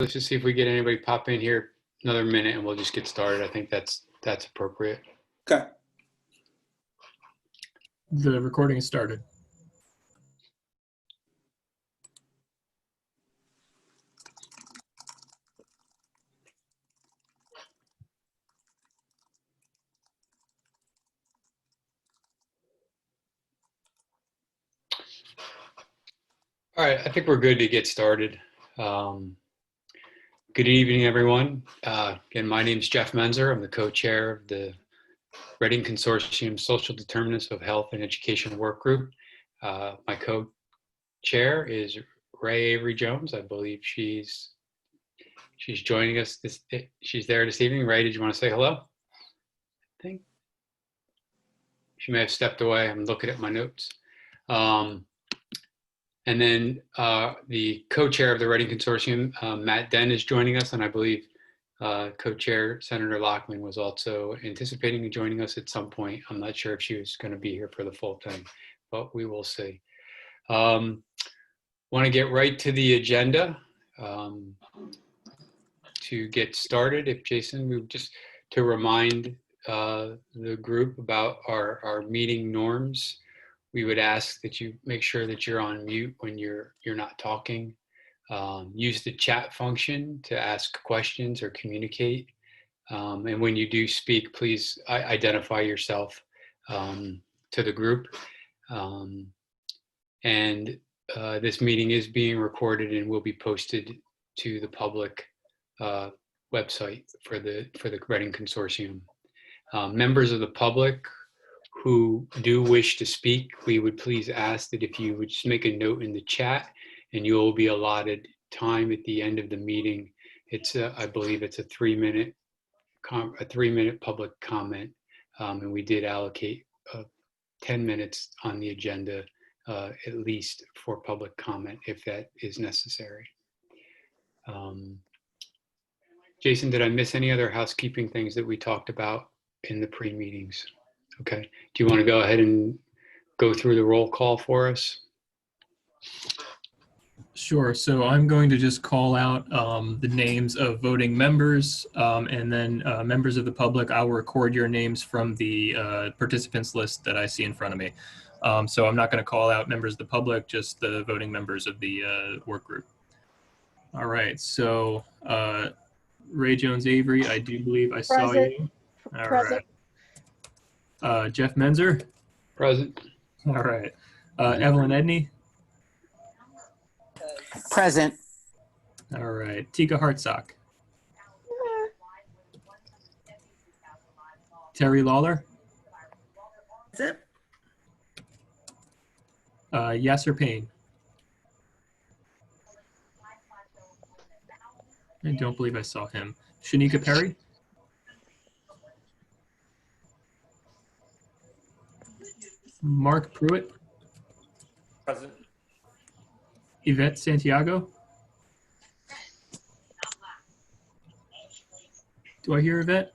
Let's just see if we get anybody pop in here. Another minute and we'll just get started. I think that's appropriate. Okay. The recording is started. All right, I think we're good to get started. Good evening, everyone. Again, my name is Jeff Menzer. I'm the co-chair of the Reading Consortium Social Determinants of Health and Education Work Group. My co-chair is Ray Avery Jones. I believe she's joining us. She's there this evening. Ray, did you want to say hello? I think she may have stepped away. I'm looking at my notes. And then the co-chair of the Reading Consortium, Matt Den, is joining us, and I believe co-chair Senator Lockman was also anticipating joining us at some point. I'm not sure if she was going to be here for the full thing, but we will see. Want to get right to the agenda. To get started, if Jason, just to remind the group about our meeting norms. We would ask that you make sure that you're on mute when you're not talking. Use the chat function to ask questions or communicate. And when you do speak, please identify yourself to the group. This meeting is being recorded and will be posted to the public website for the Reading Consortium. Members of the public who do wish to speak, we would please ask that if you would just make a note in the chat, and you will be allotted time at the end of the meeting. It's I believe it's a 3-minute public comment, and we did allocate 10 minutes on the agenda at least for public comment if that is necessary. Jason, did I miss any other housekeeping things that we talked about in the pre-meetings? Okay. Do you want to go ahead and go through the roll call for us? Sure. So I'm going to just call out the names of voting members, and then members of the public. I'll record your names from the participants list that I see in front of me. So I'm not going to call out members of the public, just the voting members of the work group. All right. So Ray Jones Avery, I do believe I saw you. All Present. Right. Jeff Menzer. Present. All right. Evelyn Edney. Present. All right. Tika Hartsock. Terry Lawler. Present. Yasser Payne. I don't believe I saw him. Shanika Perry. Mark Pruitt. Present. Yvette Santiago. Do I hear Yvette?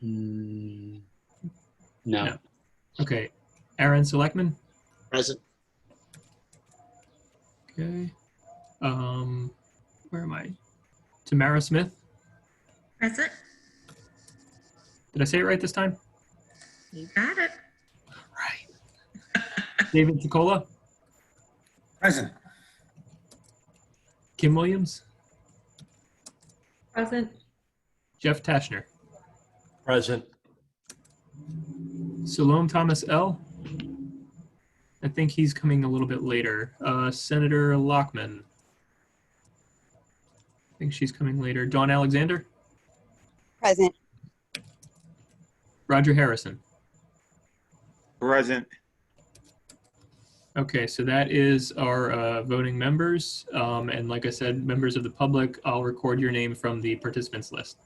No. No. Okay. Aaron Selectman. Present. Okay. Where am I? Tamara Smith. Present. Did I say it right this time? You got it. Right. David Ticola. Present. Kim Williams. Present. Jeff Tashner. Present. Salome Thomas L. I think he's coming a little bit later. Senator Lockman. I think she's coming later. Dawn Alexander. Present. Roger Harrison. Present. Okay, so that is our voting members. And like I said, members of the public, I'll record your name from the participants list.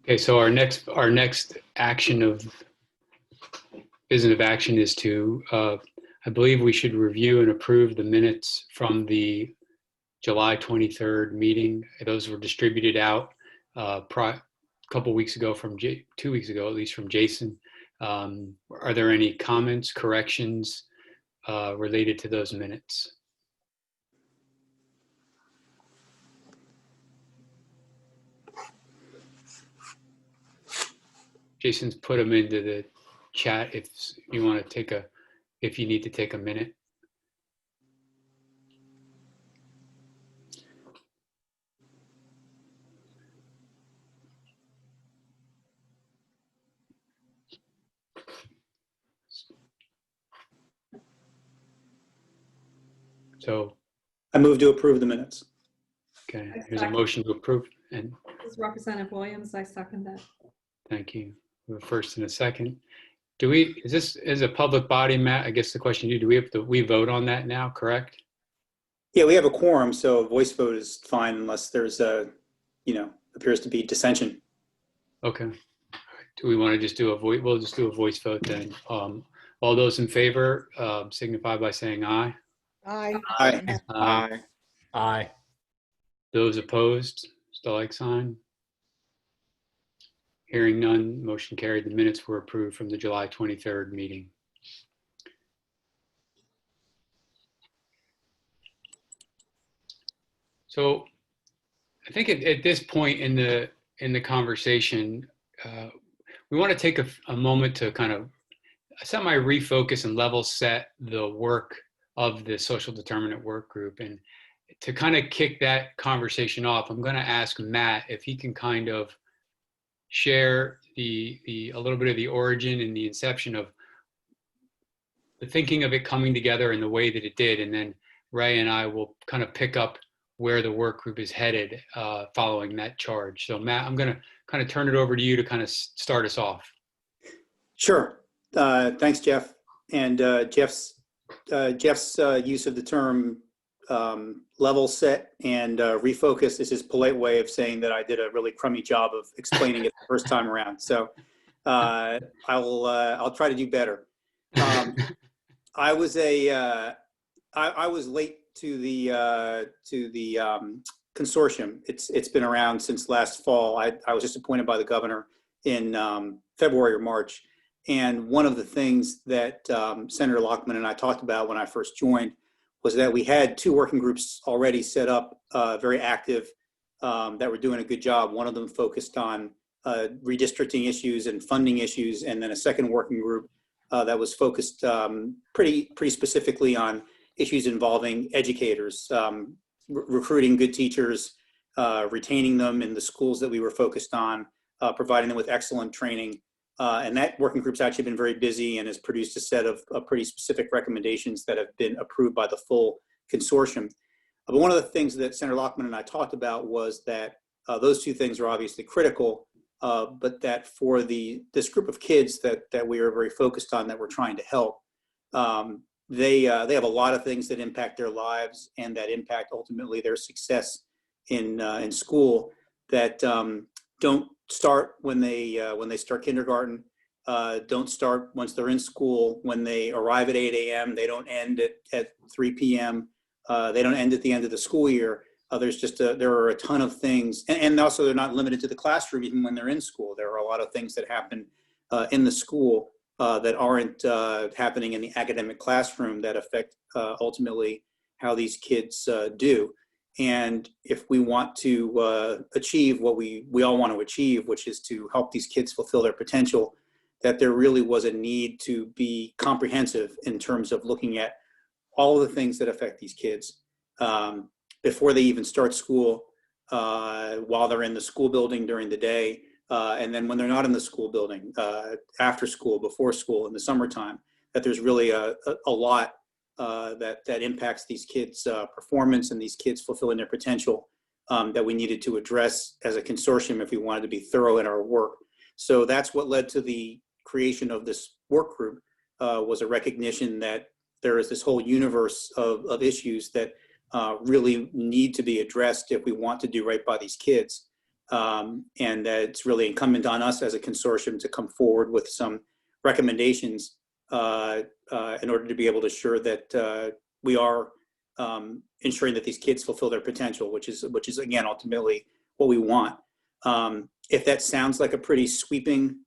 Okay, so our next action of business of action is to, I believe we should review and approve the minutes from the July 23rd meeting. Those were distributed out a couple weeks ago 2 weeks ago, at least, from Jason. Are there any comments, corrections related to those minutes? Jason's put them into the chat if you want to take if you need to take a minute. So, I move to approve the minutes. okay, I here's a second. motion to approve, and This is Representative Williams. I second that. thank you. We have a first and a second. Is this a public body, Matt? I guess the question do we vote on that now, correct? Yeah, we have a quorum, so a voice vote is fine unless there's appears to be dissension. Okay. Do we want to just do a voice? We'll just do a voice vote then. All those in favor signify by saying aye. Aye. Aye. Aye. Those opposed, still like sign. Hearing none, motion carried. The minutes were approved from the July 23rd meeting. So I think at this point in the conversation, we want to take a moment to kind of semi-refocus and level set the work of the social determinant work group. And to kind of kick that conversation off, I'm going to ask Matt if he can kind of share a little bit of the origin and the inception of the thinking of it coming together in the way that it did. And then Ray and I will kind of pick up where the work group is headed following that charge. So Matt, I'm going to kind of turn it over to you to kind of start us off. Sure. Thanks, Jeff. And Jeff's use of the term level set and refocus is his polite way of saying that I did a really crummy job of explaining it the first time around. So I'll try to do better. I was late to the consortium. It's been around since last fall. I was just appointed by the governor in February or March. And one of the things that Senator Lockman and I talked about when I first joined was that we had two working groups already set up, very active, that were doing a good job. One of them focused on redistricting issues and funding issues, and then a second working group that was focused pretty specifically on issues involving educators, recruiting good teachers, retaining them in the schools that we were focused on, providing them with excellent training. And that working group's actually been very busy and has produced a set of pretty specific recommendations that have been approved by the full consortium. But one of the things that Senator Lockman and I talked about was that those two things are obviously critical, but that for this group of kids that we are very focused on, that we're trying to help, they have a lot of things that impact their lives and that impact ultimately their success in school that don't start when they start kindergarten, don't start once they're in school. When they arrive at 8 a.m., they don't end at 3 p.m. They don't end at the end of the school year. There are a ton of things, and also they're not limited to the classroom. Even when they're in school, there are a lot of things that happen in the school that aren't happening in the academic classroom that affect ultimately how these kids do. And if we want to achieve what we all want to achieve, which is to help these kids fulfill their potential, that there really was a need to be comprehensive in terms of looking at all of the things that affect these kids before they even start school, while they're in the school building during the day, and then when they're not in the school building, after school, before school, in the summertime, that there's really a lot that impacts these kids' performance and these kids fulfilling their potential that we needed to address as a consortium if we wanted to be thorough in our work. So that's what led to the creation of this work group, was a recognition that there is this whole universe of issues that really need to be addressed if we want to do right by these kids. And that it's really incumbent on us as a consortium to come forward with some recommendations in order to be able to ensure that we are ensuring that these kids fulfill their potential, which is again ultimately what we want. If that sounds like a pretty sweeping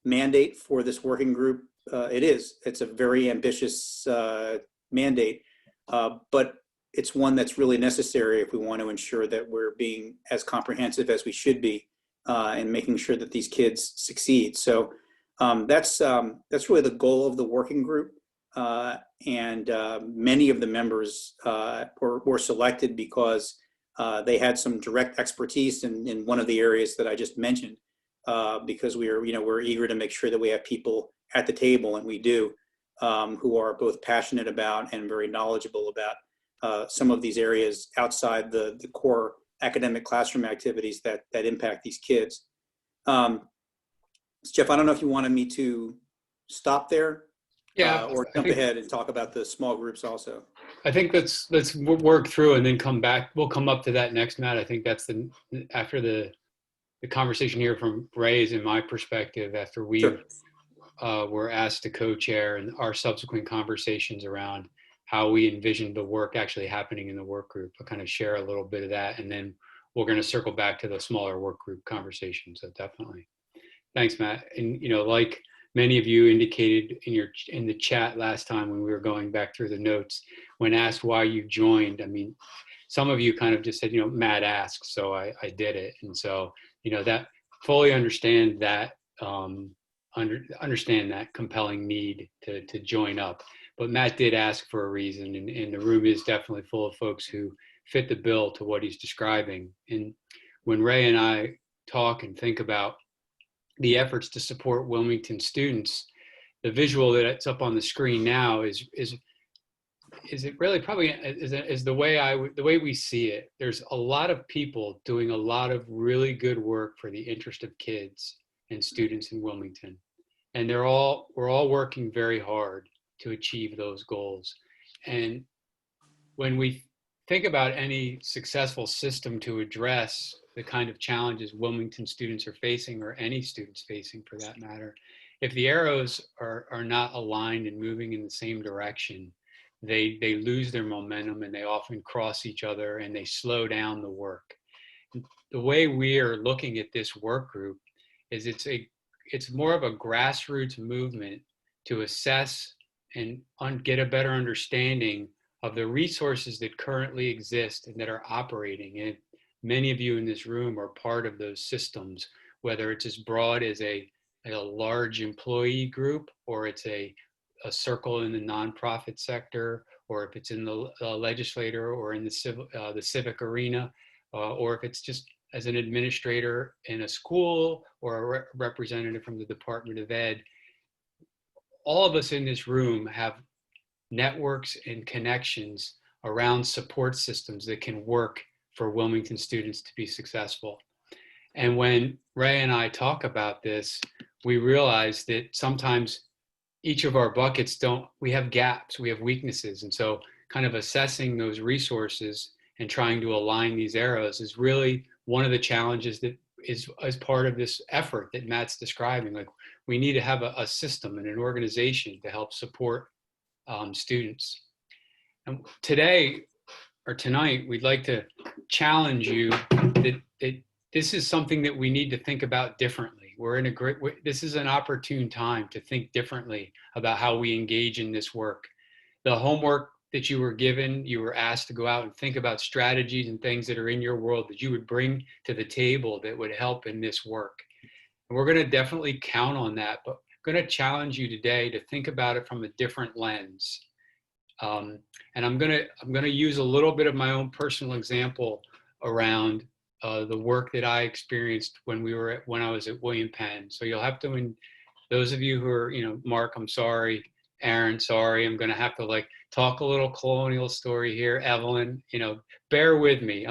mandate for this working group. It's a very ambitious mandate, but it's one that's really necessary if we want to ensure that we're being as comprehensive as we should be and making sure that these kids succeed. So that's really the goal of the working group. And many of the members were selected because they had some direct expertise in one of the areas that I just mentioned. Because we're eager to make sure that we have people at the table, and we do, who are both passionate about and very knowledgeable about some of these areas outside the core academic classroom activities that impact these kids. Jeff, I don't know if you wanted me to stop there, or jump ahead and talk about the small groups also. I think let's work through and then come back. We'll come up to that next, Matt. I think that's after the conversation here from Ray's in my perspective, after we were asked to co-chair, and our subsequent conversations around how we envisioned the work actually happening in the work group. I'll kind of share a little bit of that, and then we're going to circle back to the smaller work group conversation. So definitely. Thanks, Matt. And, like many of you indicated in the chat last time when we were going back through the notes, when asked why you joined, I mean, some of you kind of just said, Matt asked, so I did it. And so, that fully understand that, understand that compelling need to join up. But Matt did ask for a reason, and the room is definitely full of folks who fit the bill to what he's describing. And when Ray and I talk and think about the efforts to support Wilmington students, the visual that's up on the screen now is it really probably is the way we see it. There's a lot of people doing a lot of really good work for the interest of kids and students in Wilmington, and we're all working very hard to achieve those goals. And when we think about any successful system to address the kind of challenges Wilmington students are facing, or any students facing for that matter, if the arrows are not aligned and moving in the same direction, they lose their momentum, and they often cross each other, and they slow down the work. The way we are looking at this work group is it's more of a grassroots movement to assess and get a better understanding of the resources that currently exist and that are operating. And many of you in this room are part of those systems, whether it's as broad as a large employee group, or it's a circle in the nonprofit sector, or if it's in the legislature or in the civic arena, or if it's just as an administrator in a school or a representative from the Department of Ed. All of us in this room have networks and connections around support systems that can work for Wilmington students to be successful. And when Ray and I talk about this, we realize that sometimes each of our buckets we have gaps, we have weaknesses. And so kind of assessing those resources and trying to align these arrows is really one of the challenges that is as part of this effort that Matt's describing. Like, we need to have a system and an organization to help support students. And tonight, we'd like to challenge you that this is something that we need to think about differently. This is an opportune time to think differently about how we engage in this work. The homework that you were given, you were asked to go out and think about strategies and things that are in your world that you would bring to the table that would help in this work. And we're going to definitely count on that, but I'm going to challenge you today to think about it from a different lens. And I'm going to use a little bit of my own personal example around the work that I experienced when I was at William Penn. So you'll have to, those of you who are, Mark, I'm sorry, Aaron, sorry, I'm going to have to talk a little colonial story here. Evelyn, bear with me.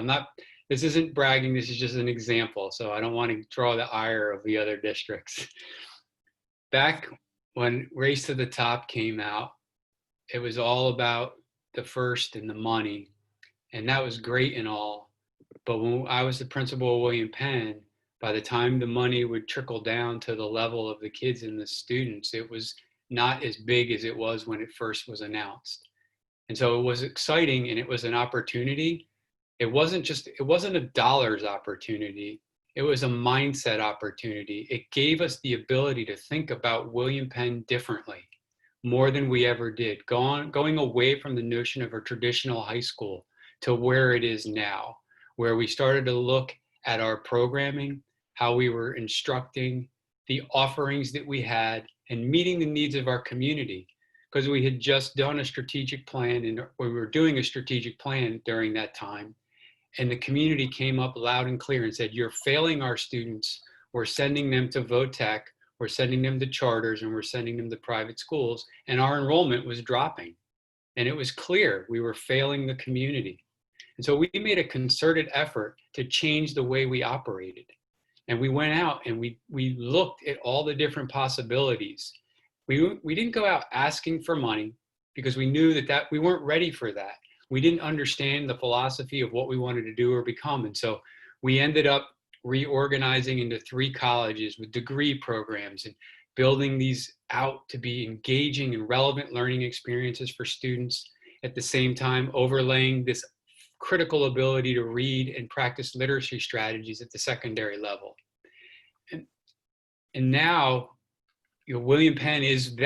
This isn't bragging, this is just an example. So I don't want to draw the ire of the other districts. Back when Race to the Top came out, it was all about the first and the money. And that was great and all. But when I was the principal of William Penn, by the time the money would trickle down to the level of the kids and the students, it was not as big as it was when it first was announced. And so it was exciting, and it was an opportunity. It wasn't a dollars opportunity. It was a mindset opportunity. It gave us the ability to think about William Penn differently, more than we ever did, going away from the notion of a traditional high school to where it is now, where we started to look at our programming, how we were instructing, the offerings that we had, and meeting the needs of our community. Because we had just done a strategic plan, and we were doing a strategic plan during that time. And the community came up loud and clear and said, you're failing our students. We're sending them to VOTEC, we're sending them to charters, and we're sending them to private schools. And our enrollment was dropping. And it was clear we were failing the community. And so we made a concerted effort to change the way we operated. And we went out and we looked at all the different possibilities. We didn't go out asking for money because we knew that we weren't ready for that. We didn't understand the philosophy of what we wanted to do or become. And so we ended up reorganizing into 3 colleges with degree programs and building these out to be engaging and relevant learning experiences for students, at the same time overlaying this critical ability to read and practice literacy strategies at the secondary level. And now, William Penn is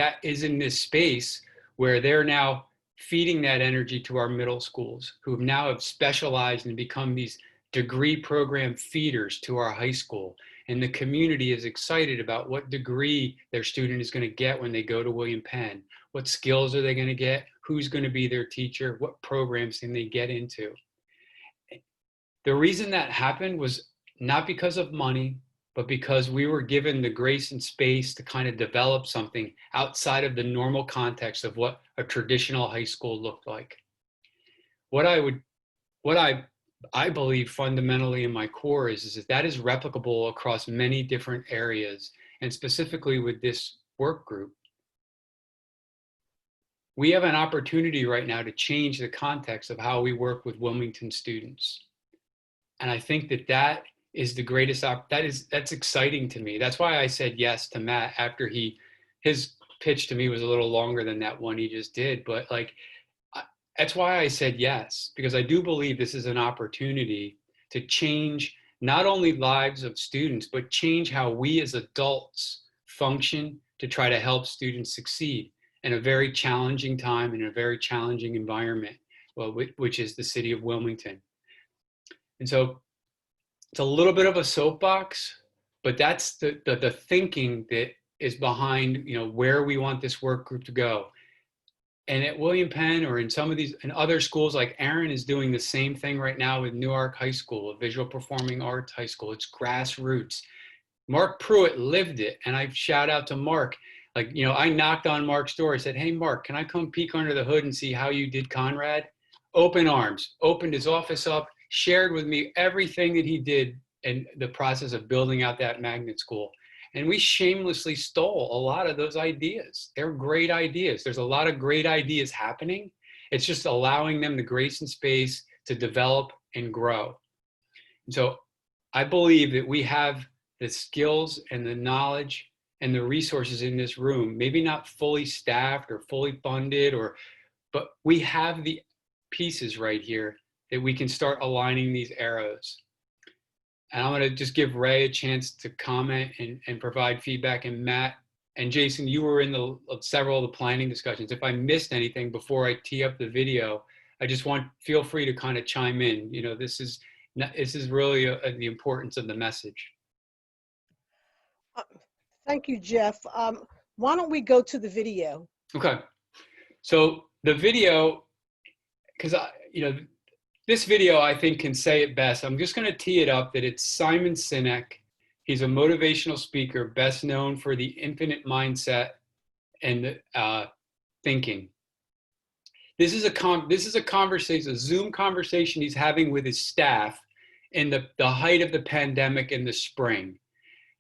in this space where they're now feeding that energy to our middle schools, who now have specialized and become these degree program feeders to our high school. And the community is excited about what degree their student is going to get when they go to William Penn. What skills are they going to get? Who's going to be their teacher? What programs can they get into? The reason that happened was not because of money, but because we were given the grace and space to kind of develop something outside of the normal context of what a traditional high school looked like. What I believe fundamentally in my core is that is replicable across many different areas, and specifically with this work group. We have an opportunity right now to change the context of how we work with Wilmington students. And I think that is the greatest, that's exciting to me. That's why I said yes to Matt after his pitch to me was a little longer than that one he just did. But that's why I said yes, because I do believe this is an opportunity to change not only lives of students, but change how we as adults function to try to help students succeed in a very challenging time, in a very challenging environment, which is the city of Wilmington. And so it's a little bit of a soapbox, but that's the thinking that is behind, where we want this work group to go. And at William Penn, or in some of these and other schools, like Aaron is doing the same thing right now with Newark High School, a visual performing arts high school. It's grassroots. Mark Pruitt lived it. And I shout out to Mark. I knocked on Mark's door. I said, hey, Mark, can I come peek under the hood and see how you did Conrad? Open arms, opened his office up, shared with me everything that he did in the process of building out that magnet school. And we shamelessly stole a lot of those ideas. They're great ideas. There's a lot of great ideas happening. It's just allowing them the grace and space to develop and grow. And so I believe that we have the skills and the knowledge and the resources in this room, maybe not fully staffed or fully funded, but we have the pieces right here that we can start aligning these arrows. And I'm going to just give Ray a chance to comment and provide feedback. And Matt and Jason, you were in several of the planning discussions. If I missed anything before I tee up the video, feel free to kind of chime in. This is really the importance of the message. Thank you, Jeff. Why don't we go to the video? Okay. So the video, because this video, I think, can say it best. I'm just going to tee it up that it's Simon Sinek. He's a motivational speaker, best known for the infinite mindset and thinking. This is a conversation, a Zoom conversation he's having with his staff in the height of the pandemic in the spring.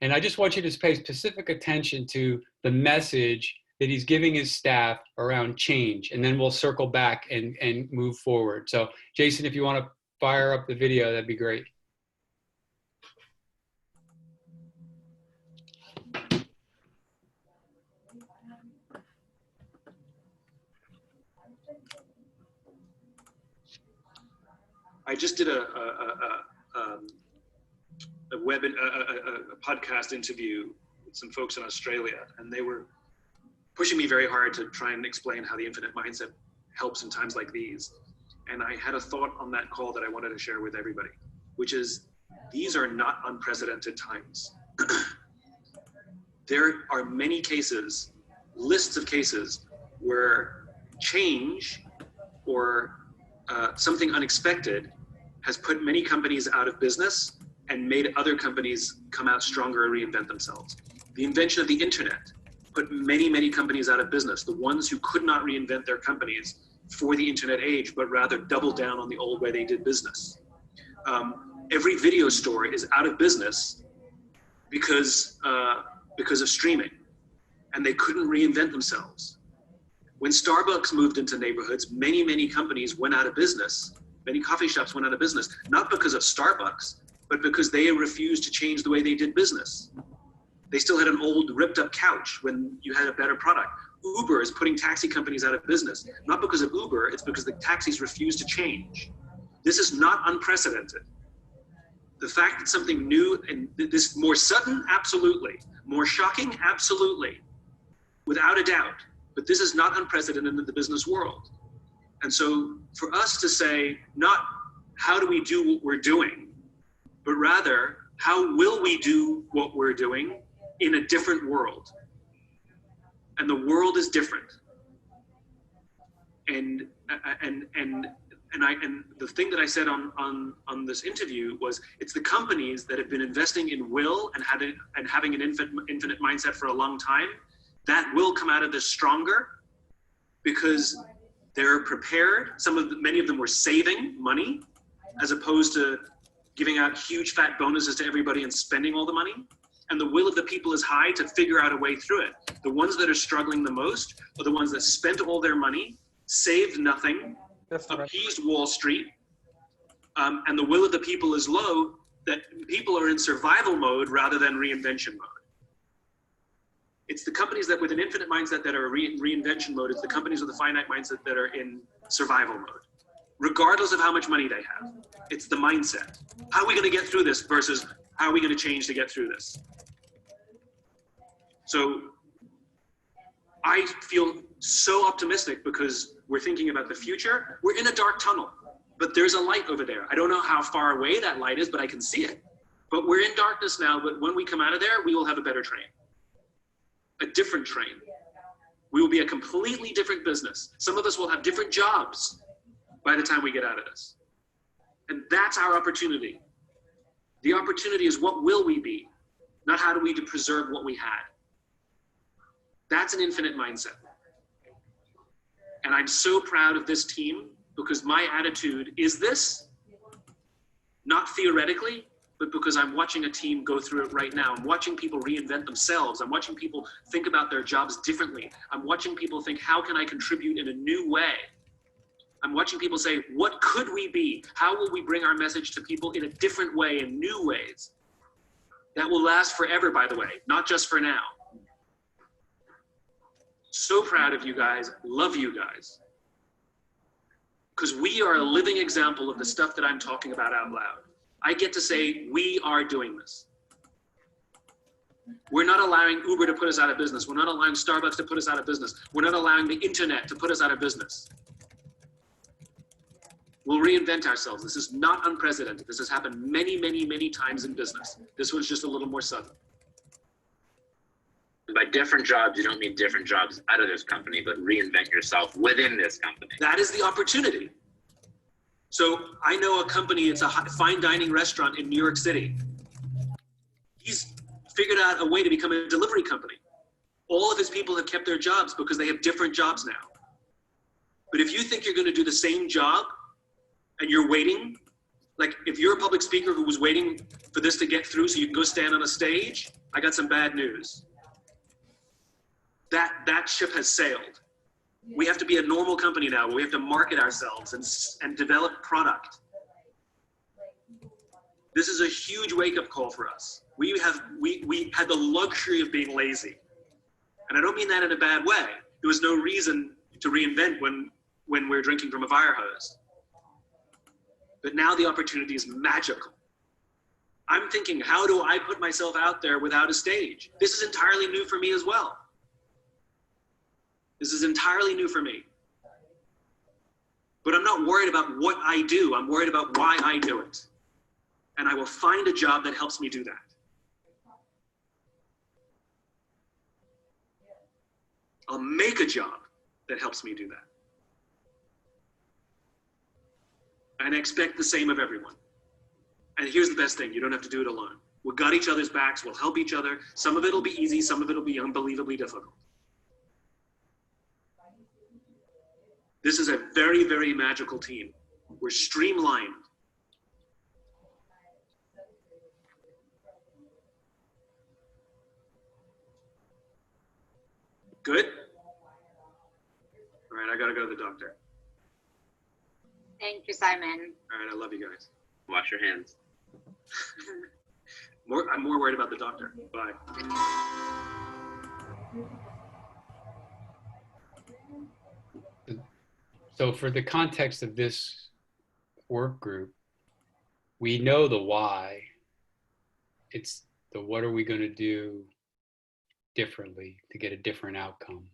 And I just want you to pay specific attention to the message that he's giving his staff around change, and then we'll circle back and move forward. So Jason, if you want to fire up the video, that'd be great. I just did a a podcast interview with some folks in Australia, and they were pushing me very hard to try and explain how the infinite mindset helps in times like these. And I had a thought on that call that I wanted to share with everybody, which is these are not unprecedented times. There are many cases, lists of cases, where change or something unexpected has put many companies out of business and made other companies come out stronger and reinvent themselves. The invention of the internet put many, many companies out of business. The ones who could not reinvent their companies for the internet age, but rather double down on the old way they did business. Every video store is out of business because of streaming, and they couldn't reinvent themselves. When Starbucks moved into neighborhoods, many, many companies went out of business. Many coffee shops went out of business, not because of Starbucks, but because they refused to change the way they did business. They still had an old ripped up couch when you had a better product. Uber is putting taxi companies out of business, not because of Uber, it's because the taxis refuse to change. This is not unprecedented. The fact that something new and this more sudden, absolutely. More shocking, absolutely. Without a doubt. But this is not unprecedented in the business world. And so for us to say, not how do we do what we're doing, but rather, how will we do what we're doing in a different world? And the world is different. And the thing that I said on this interview was, it's the companies that have been investing in will and having an infinite mindset for a long time that will come out of this stronger, because they're prepared. Many of them were saving money as opposed to giving out huge fat bonuses to everybody and spending all the money. And the will of the people is high to figure out a way through it. The ones that are struggling the most are the ones that spent all their money, saved nothing, appeased Wall Street, and the will of the people is low, that people are in survival mode rather than reinvention mode. It's the companies that with an infinite mindset that are reinvention mode. It's the companies with a finite mindset that are in survival mode, regardless of how much money they have. It's the mindset. How are we going to get through this versus how are we going to change to get through this? So I feel so optimistic because we're thinking about the future. We're in a dark tunnel, but there's a light over there. I don't know how far away that light is, but I can see it. But we're in darkness now, but when we come out of there, we will have a better train. A different train. We will be a completely different business. Some of us will have different jobs by the time we get out of this. And that's our opportunity. The opportunity is, what will we be? Not how do we preserve what we had. That's an infinite mindset. And I'm so proud of this team because my attitude is this, not theoretically, but because I'm watching a team go through it right now. I'm watching people reinvent themselves. I'm watching people think about their jobs differently. I'm watching people think, how can I contribute in a new way? I'm watching people say, what could we be? How will we bring our message to people in a different way, in new ways? That will last forever, by the way, not just for now. So proud of you guys, love you guys. Because we are a living example of the stuff that I'm talking about out loud. I get to say, we are doing this. We're not allowing Uber to put us out of business. We're not allowing Starbucks to put us out of business. We're not allowing the internet to put us out of business. We'll reinvent ourselves. This is not unprecedented. This has happened many, many, many times in business. This one's just a little more sudden. By different jobs, you don't mean different jobs out of this company, but reinvent yourself within this company. That is the opportunity. So I know a company, it's a fine dining restaurant in New York City. He's figured out a way to become a delivery company. All of his people have kept their jobs because they have different jobs now. But if you think you're going to do the same job and you're waiting, like if you're a public speaker who was waiting for this to get through so you can go stand on a stage, I got some bad news. That ship has sailed. We have to be a normal company now where we have to market ourselves and develop product. This is a huge wake-up call for us. We had the luxury of being lazy. And I don't mean that in a bad way. There was no reason to reinvent when we're drinking from a fire hose. But now the opportunity is magical. I'm thinking, how do I put myself out there without a stage? This is entirely new for me as well. This is entirely new for me. But I'm not worried about what I do. I'm worried about why I do it. And I will find a job that helps me do that. I'll make a job that helps me do that. And I expect the same of everyone. And here's the best thing, you don't have to do it alone. We've got each other's backs, we'll help each other. Some of it'll be easy, some of it'll be unbelievably difficult. This is a very, very magical team. We're streamlined. Good? All right, I gotta go to the doctor. Thank you, Simon. All right, I love you guys. Wash your hands. I'm more worried about the doctor. Bye. So for the context of this work group, we know the why. It's the what are we going to do differently to get a different outcome.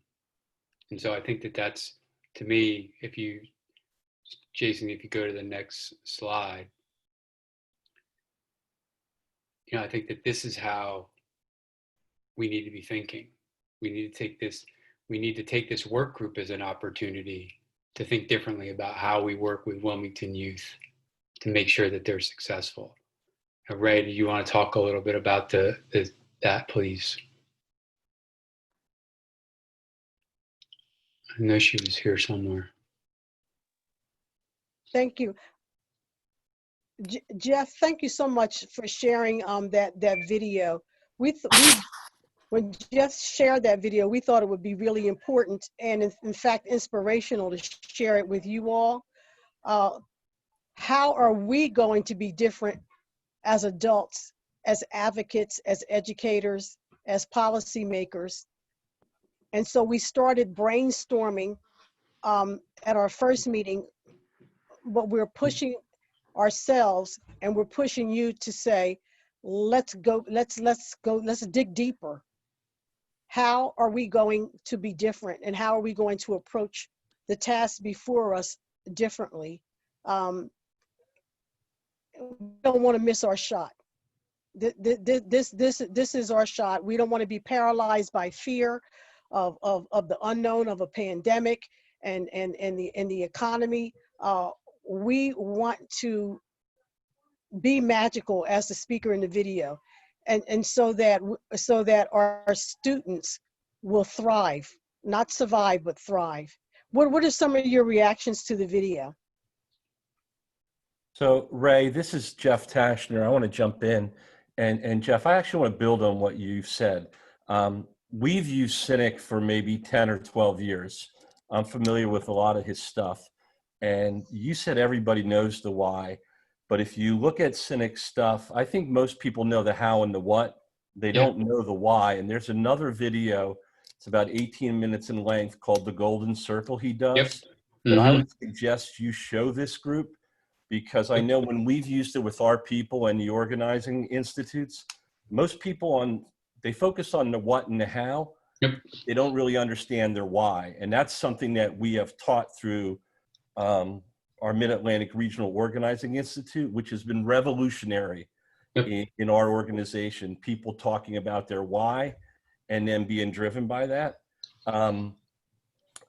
And so I think that that's, to me, if you, Jason, if you go to the next slide, you know, I think that this is how we need to be thinking. We need to take this work group as an opportunity to think differently about how we work with Wilmington youth to make sure that they're successful. Now, Ray, do you want to talk a little bit about that, please? I know she was here somewhere. Thank you. Jeff, thank you so much for sharing that video. When Jeff shared that video, we thought it would be really important and in fact inspirational to share it with you all. How are we going to be different as adults, as advocates, as educators, as policymakers? And so we started brainstorming at our first meeting, but we're pushing ourselves and we're pushing you to say, let's dig deeper. How are we going to be different, and how are we going to approach the task before us differently? We don't want to miss our shot. This is our shot. We don't want to be paralyzed by fear of the unknown, of a pandemic and the economy. We want to be magical, as the speaker in the video, and so that our students will thrive, not survive, but thrive. What are some of your reactions to the video? So Ray, this is Jeff Tashner. I want to jump in. And Jeff, I actually want to build on what you've said. We've used Cynic for maybe 10 or 12 years. I'm familiar with a lot of his stuff. And you said everybody knows the why. But if you look at Cynic stuff, I think most people know the how and the what. They don't know the why. And there's another video, it's about 18 minutes in length, called The Golden Circle he does. That I would suggest you show this group, because I know when we've used it with our people and the organizing institutes, most people they focus on the what and the how. They don't really understand their why. And that's something that we have taught through our Mid-Atlantic Regional Organizing Institute, which has been revolutionary in our organization, people talking about their why and then being driven by that. I'm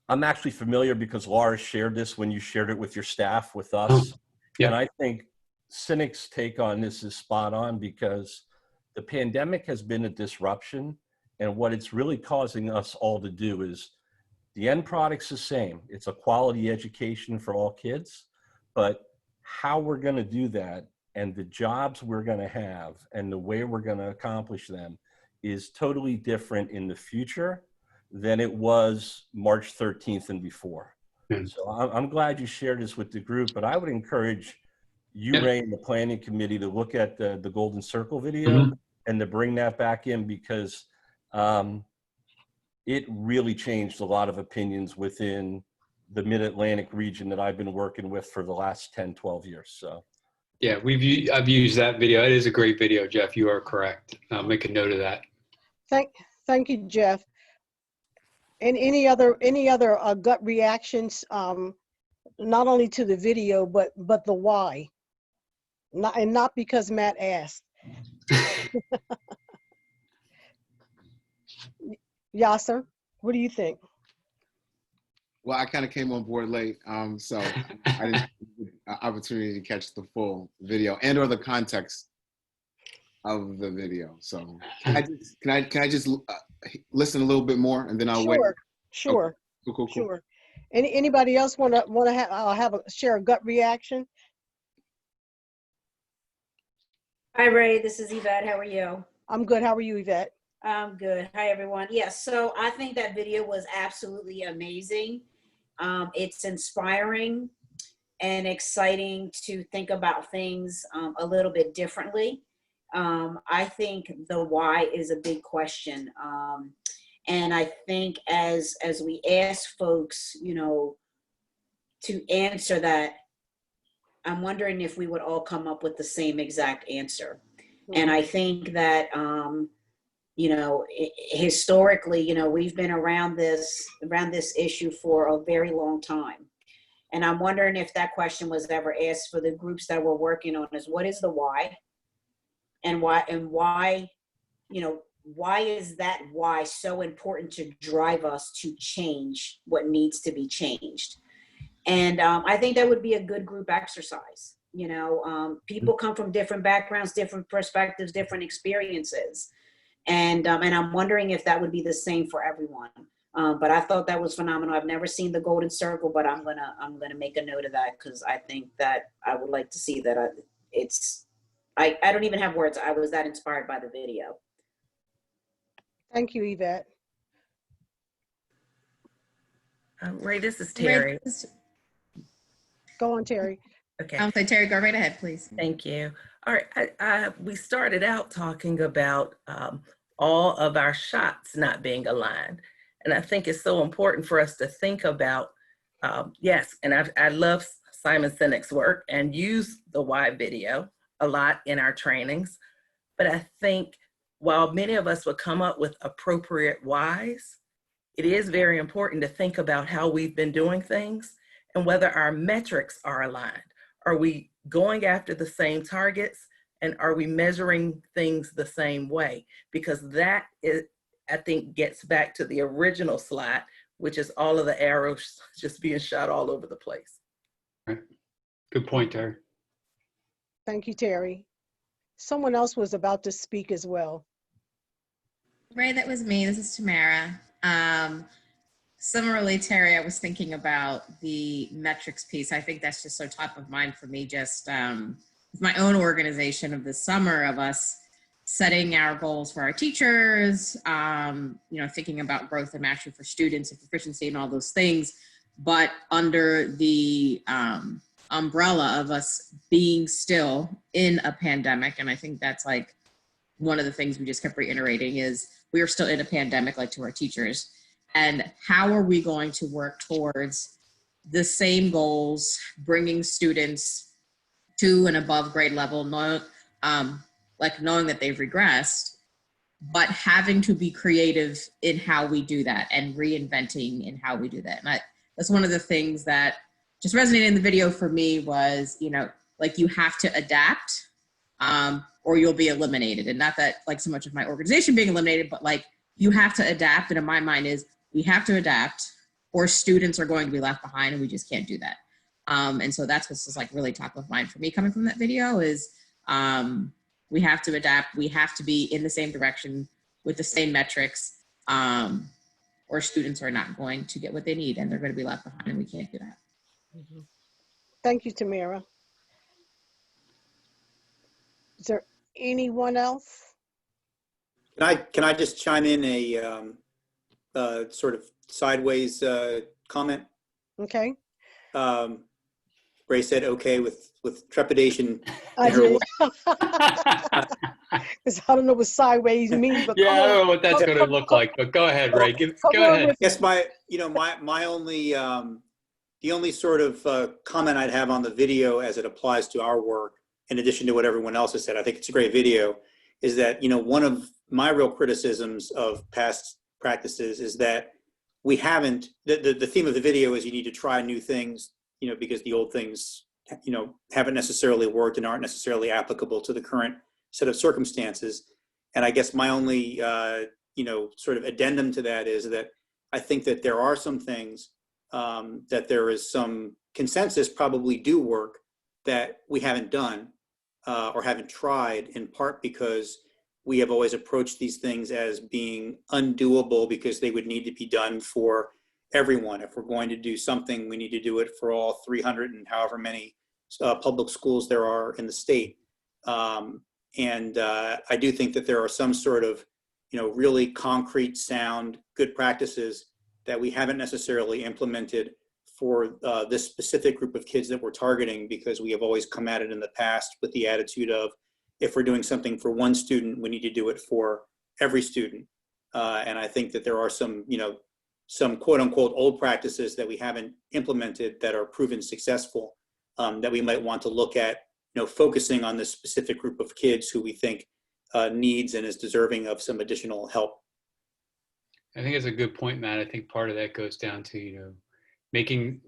actually familiar because Laura shared this when you shared it with your staff, with us. And I think Cynic's take on this is spot on, because the pandemic has been a disruption. And what it's really causing us all to do is, the end product's the same. It's a quality education for all kids, but how we're going to do that and the jobs we're going to have and the way we're going to accomplish them is totally different in the future than it was March 13th and before. So I'm glad you shared this with the group, but I would encourage you, Ray, and the planning committee to look at the Golden Circle video and to bring that back in, because it really changed a lot of opinions within the Mid-Atlantic region that I've been working with for the last 10, 12 years. So Yeah, I've used that video. It is a great video, Jeff. You are correct. I'll make a note of that. Thank you, Jeff. And any other gut reactions, not only to the video, but the why? Not because Matt asked. Yasser, what do you think? Well, I kind of came on board late, so I didn't have the opportunity to catch the full video and or the context of the video. So can I just listen a little bit more and then I'll wait? Sure. Okay. Cool. Sure. Anybody else want to share a gut reaction? Hi, Ray. This is Yvette. How are you? I'm good. How are you, Yvette? I'm good. Hi, everyone. Yes, so I think that video was absolutely amazing. It's inspiring and exciting to think about things a little bit differently. I think the why is a big question. And I think as we ask folks, to answer that, I'm wondering if we would all come up with the same exact answer. And I think that, historically, we've been around this issue for a very long time. And I'm wondering if that question was ever asked for the groups that we're working on, is what is the why? And why is that why so important to drive us to change what needs to be changed? And I think that would be a good group exercise. People come from different backgrounds, different perspectives, different experiences. And I'm wondering if that would be the same for everyone. But I thought that was phenomenal. I've never seen the golden circle, but I'm gonna make a note of that, because I think that I would like to see that. I don't even have words. I was that inspired by the video. Thank you, Yvette. Ray, this is Terry. Go on, Terry. Okay. I'll say, Terry, go right ahead, please. Thank you. All right. We started out talking about all of our shots not being aligned. And I think it's so important for us to think about, yes, and I love Simon Sinek's work and use the why video a lot in our trainings. But I think while many of us would come up with appropriate whys, it is very important to think about how we've been doing things and whether our metrics are aligned. Are we going after the same targets, and are we measuring things the same way? Because that is, I think, gets back to the original slide, which is all of the arrows just being shot all over the place. Right. Good point, Terry. Thank you, Terry. Someone else was about to speak as well. Ray, that was me. This is Tamara. Similarly, Terry, I was thinking about the metrics piece. I think that's just so top of mind for me, just with my own organization of the summer, of us setting our goals for our teachers, thinking about growth and mastery for students and proficiency and all those things, but under the umbrella of us being still in a pandemic. And I think that's like one of the things we just kept reiterating is we are still in a pandemic, like to our teachers. And how are we going to work towards the same goals, bringing students to an above grade level, knowing that they've regressed, but having to be creative in how we do that and reinventing in how we do that. And that's one of the things that just resonated in the video for me was, you have to adapt or you'll be eliminated. And not that so much of my organization being eliminated, but you have to adapt. And in my mind is, we have to adapt or students are going to be left behind, and we just can't do that. And so that's what's just really top of mind for me coming from that video is we have to adapt. We have to be in the same direction with the same metrics or students are not going to get what they need and they're going to be left behind, and we can't do that. Mm-hmm. Thank you, Tamara. Is there anyone else? Can I just chime in a sort of sideways comment? Okay. Ray said okay with trepidation. I did. Because I don't know what sideways means. But yeah, I don't know what that's going to look like. But go ahead, Ray. Go ahead. Yes, my only the only sort of comment I'd have on the video as it applies to our work, in addition to what everyone else has said, I think it's a great video, is that, one of my real criticisms of past practices is that we haven't, the theme of the video is you need to try new things, because the old things, haven't necessarily worked and aren't necessarily applicable to the current set of circumstances. And I guess my only, sort of addendum to that is that I think that there are some things that there is some consensus probably do work that we haven't done or haven't tried, in part because we have always approached these things as being undoable because they would need to be done for everyone. If we're going to do something, we need to do it for all 300 and however many public schools there are in the state. And I do think that there are some sort of, really concrete, sound, good practices that we haven't necessarily implemented for this specific group of kids that we're targeting, because we have always come at it in the past with the attitude of, if we're doing something for one student, we need to do it for every student. And I think that there are some, some quote unquote old practices that we haven't implemented that are proven successful, that we might want to look at, focusing on this specific group of kids who we think needs and is deserving of some additional help. I think it's a good point, Matt. I think part of that goes down to, making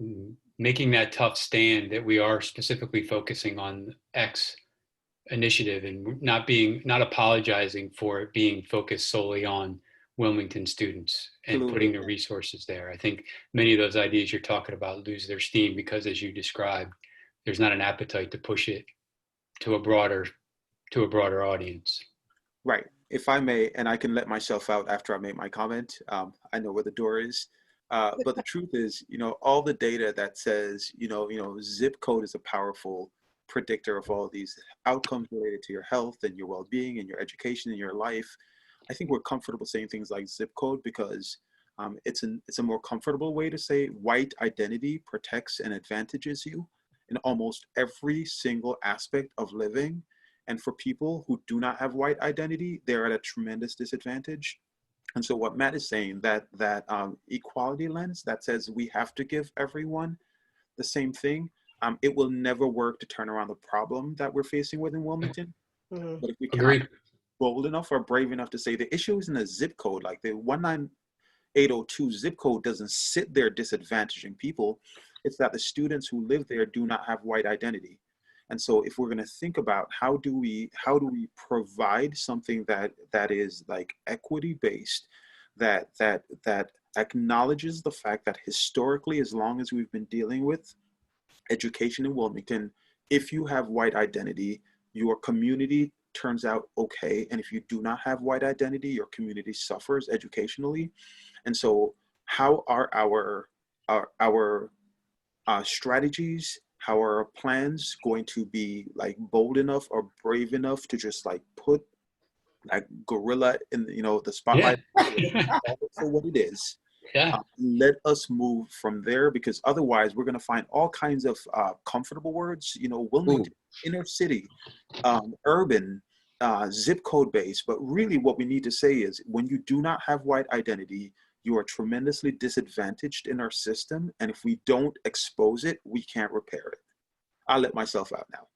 that tough stand that we are specifically focusing on X initiative and not apologizing for it being focused solely on Wilmington students and putting the resources there. I think many of those ideas you're talking about lose their steam because, as you described, there's not an appetite to push it to a broader audience. Right. If I may, and I can let myself out after I make my comment, I know where the door is. But the truth is, all the data that says, zip code is a powerful predictor of all these outcomes related to your health and your well-being and your education and your life. I think we're comfortable saying things like zip code because it's a more comfortable way to say white identity protects and advantages you in almost every single aspect of living. And for people who do not have white identity, they're at a tremendous disadvantage. And so what Matt is saying, that equality lens that says we have to give everyone the same thing, it will never work to turn around the problem that we're facing within Wilmington. Mm-hmm. But if we cannot be bold enough or brave enough to say the issue isn't a zip code, like the 19802 zip code doesn't sit there disadvantaging people, it's that the students who live there do not have white identity. And so if we're going to think about how do we provide something that is like equity based, that acknowledges the fact that historically, as long as we've been dealing with education in Wilmington, if you have white identity, your community turns out okay. And if you do not have white identity, your community suffers educationally. And so how are our strategies, how are our plans going to be like bold enough or brave enough to just like put like gorilla in the spotlight for what it is? Let us move from there, because otherwise we're going to find all kinds of comfortable words, Wilmington, inner city, urban, zip code based. But really what we need to say is, when you do not have white identity, you are tremendously disadvantaged in our system. And if we don't expose it, we can't repair it. I'll let myself out now.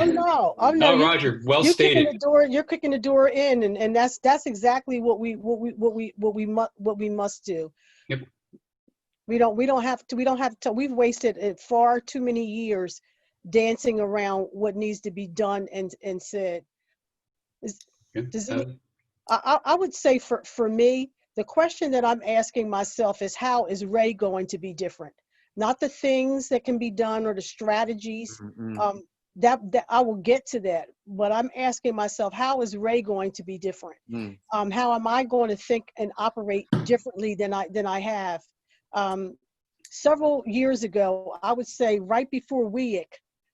No, Roger, well stated. You're kicking the door in, and that's exactly what we must do. Yep. We don't have to. We've wasted far too many years dancing around what needs to be done and said. I would say for me, the question that I'm asking myself is, how is Ray going to be different? Not the things that can be done or the strategies. That I will get to that, but I'm asking myself, how is Ray going to be different? How am I going to think and operate differently than I have? Several years ago, I would say right before WEIC,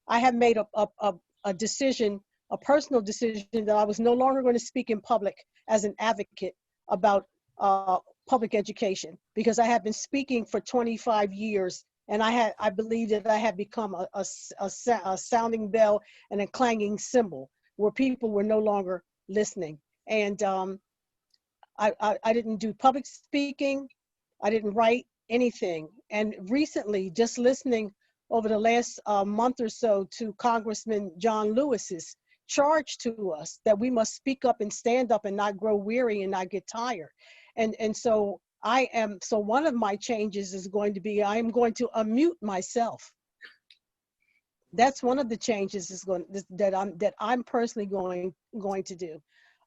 I had made a decision, a personal decision, that I was no longer going to speak in public as an advocate about public education, because I had been speaking for 25 years. And I believe that I had become a sounding bell and a clanging cymbal where people were no longer listening. And I didn't do public speaking. I didn't write anything. And recently, just listening over the last month or so to Congressman John Lewis's charge to us that we must speak up and stand up and not grow weary and not get tired. And so one of my changes is going to be, I am going to unmute myself. That's one of the changes that I'm personally going to do.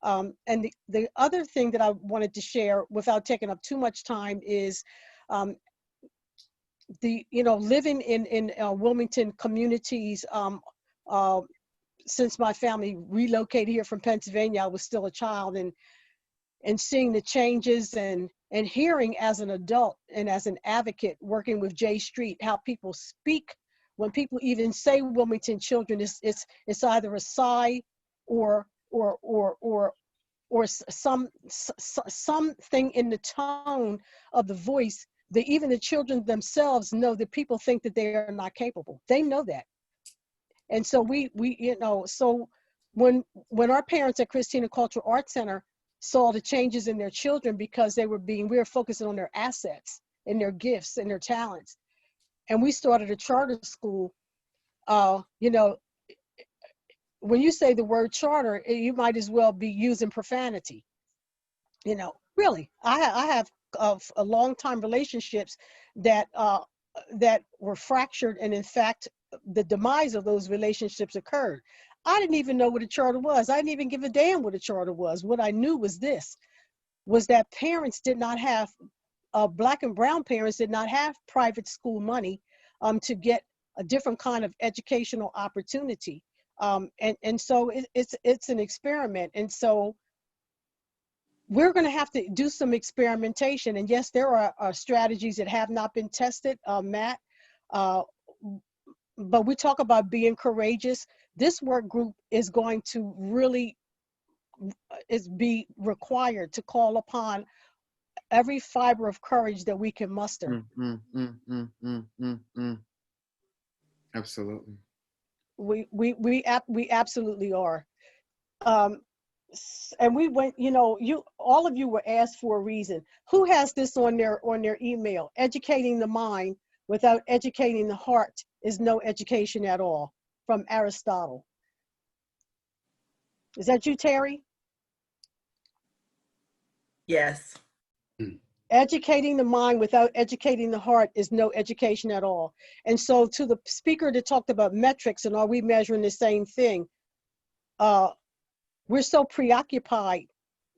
And the other thing that I wanted to share without taking up too much time is living in Wilmington communities. Since my family relocated here from Pennsylvania, I was still a child, and seeing the changes and hearing as an adult and as an advocate working with J Street how people speak. When people even say Wilmington children, it's either a sigh or something in the tone of the voice that even the children themselves know that people think that they are not capable. They know that. And so so when our parents at Christina Cultural Arts Center saw the changes in their children, because we were focusing on their assets and their gifts and their talents. And we started a charter school. When you say the word charter, you might as well be using profanity. Really, I have a long time relationships that were fractured, and in fact, the demise of those relationships occurred. I didn't even know what a charter was. I didn't even give a damn what a charter was. What I knew was that parents did not have, Black and brown parents did not have private school money to get a different kind of educational opportunity. And so it's an experiment. And so we're going to have to do some experimentation. And yes, there are strategies that have not been tested, Matt. But we talk about being courageous. This work group is going to really be required to call upon every fiber of courage that we can muster. Absolutely. We absolutely are. And we went, all of you were asked for a reason. Who has this on their email? Educating the mind without educating the heart is no education at all, from Aristotle. Is that you, Terry? Yes. Educating the mind without educating the heart is no education at all. And so to the speaker that talked about metrics and are we measuring the same thing, we're so preoccupied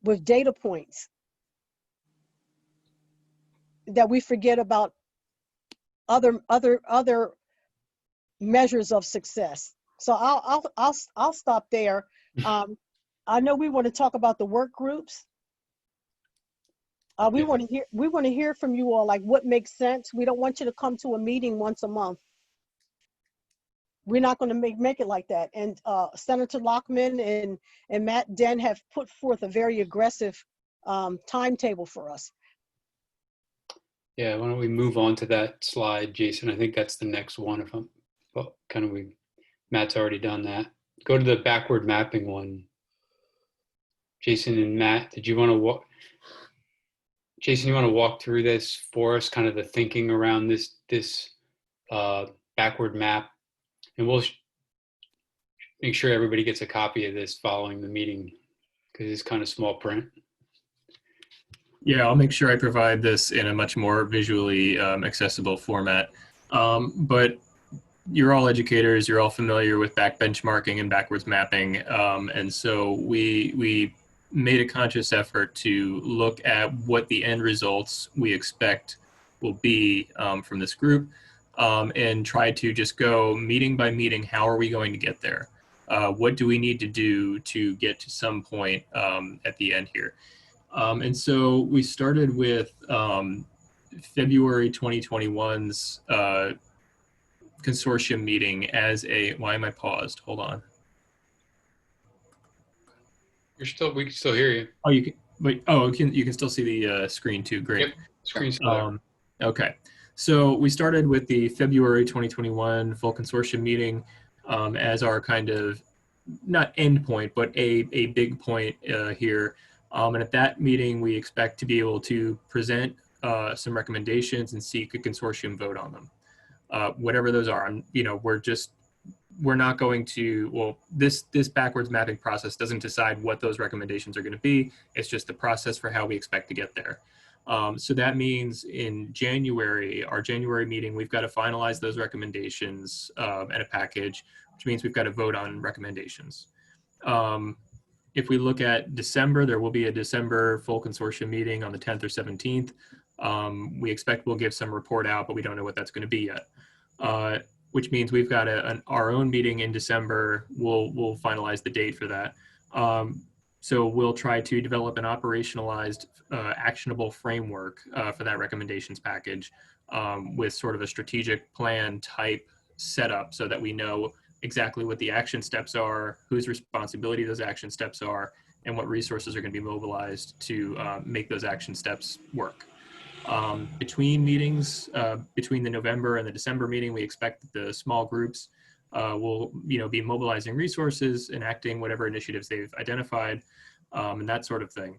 with data points that we forget about other measures of success. So I'll stop there. I know we want to talk about the work groups. We want to hear from you all, like what makes sense. We don't want you to come to a meeting once a month. We're not going to make it like that. And Senator Lockman and Matt Den have put forth a very aggressive timetable for us. Yeah, why don't we move on to that slide, Jason? I think that's the next one. Matt's already done that. Go to the backward mapping one. Jason and Matt, did you want to walk? Jason, you want to walk through this for us, kind of the thinking around this backward map? And we'll make sure everybody gets a copy of this following the meeting, because it's kind of small print. Yeah, I'll make sure I provide this in a much more visually accessible format. But you're all educators, you're all familiar with back benchmarking and backwards mapping. And so we made a conscious effort to look at what the end results we expect will be from this group, and try to just go meeting by meeting, how are we going to get there? What do we need to do to get to some point at the end here? And so we started with February 2021's consortium meeting as why am I paused? Hold on. We can still hear you. Oh, you can still see the screen too. Great. Yep, screen's still there. Okay. So we started with the February 2021 full consortium meeting as our kind of, not end point, but a big point here. And at that meeting, we expect to be able to present some recommendations and seek a consortium vote on them. whatever those are. And, we're not going to, well, this backwards mapping process doesn't decide what those recommendations are going to be. It's just the process for how we expect to get there. So that means in January, our January meeting, we've got to finalize those recommendations and a package, which means we've got to vote on recommendations. If we look at December, there will be a December full consortium meeting on the 10th or 17th. We expect we'll give some report out, but we don't know what that's going to be yet. Which means we've got our own meeting in December. We'll finalize the date for that. So we'll try to develop an operationalized, actionable framework for that recommendations package with sort of a strategic plan type setup so that we know exactly what the action steps are, whose responsibility those action steps are, and what resources are going to be mobilized to make those action steps work. Between meetings, between the November and the December meeting, we expect that the small groups will be mobilizing resources, enacting whatever initiatives they've identified, and that sort of thing.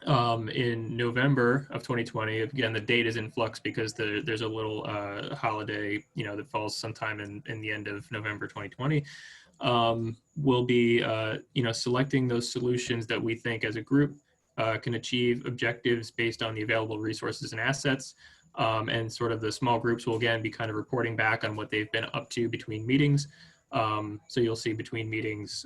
In November of 2020, again, the date is in flux because there's a little holiday, that falls sometime in the end of November 2020. We'll be, selecting those solutions that we think as a group can achieve objectives based on the available resources and assets. And sort of the small groups will again be kind of reporting back on what they've been up to between meetings. So you'll see between meetings,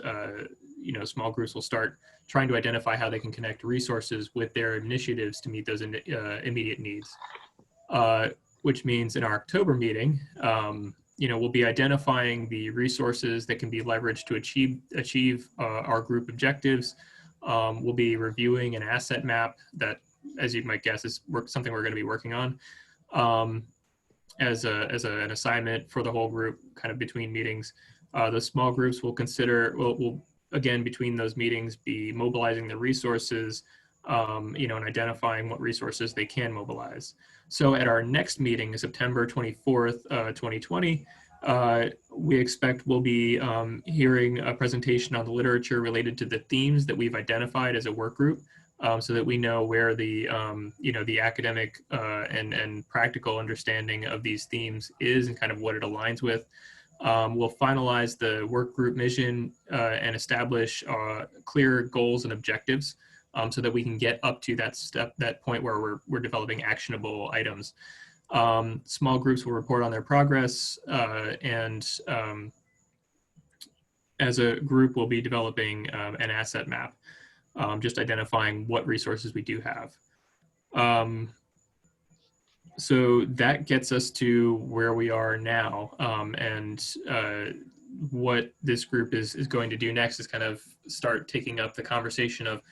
small groups will start trying to identify how they can connect resources with their initiatives to meet those immediate needs. Which means in our October meeting, we'll be identifying the resources that can be leveraged to achieve our group objectives. We'll be reviewing an asset map that, as you might guess, is something we're going to be working on as an assignment for the whole group, kind of between meetings. The small groups will consider, will again, between those meetings, be mobilizing the resources, and identifying what resources they can mobilize. So at our next meeting, September 24th, 2020, we expect we'll be hearing a presentation on the literature related to the themes that we've identified as a work group, so that we know where the the academic and practical understanding of these themes is and kind of what it aligns with. We'll finalize the work group mission and establish clear goals and objectives so that we can get up to that point where we're developing actionable items. Small groups will report on their progress, and as a group, we'll be developing an asset map, just identifying what resources we do have. So that gets us to where we are now, and what this group is going to do next is kind of start taking up the conversation of,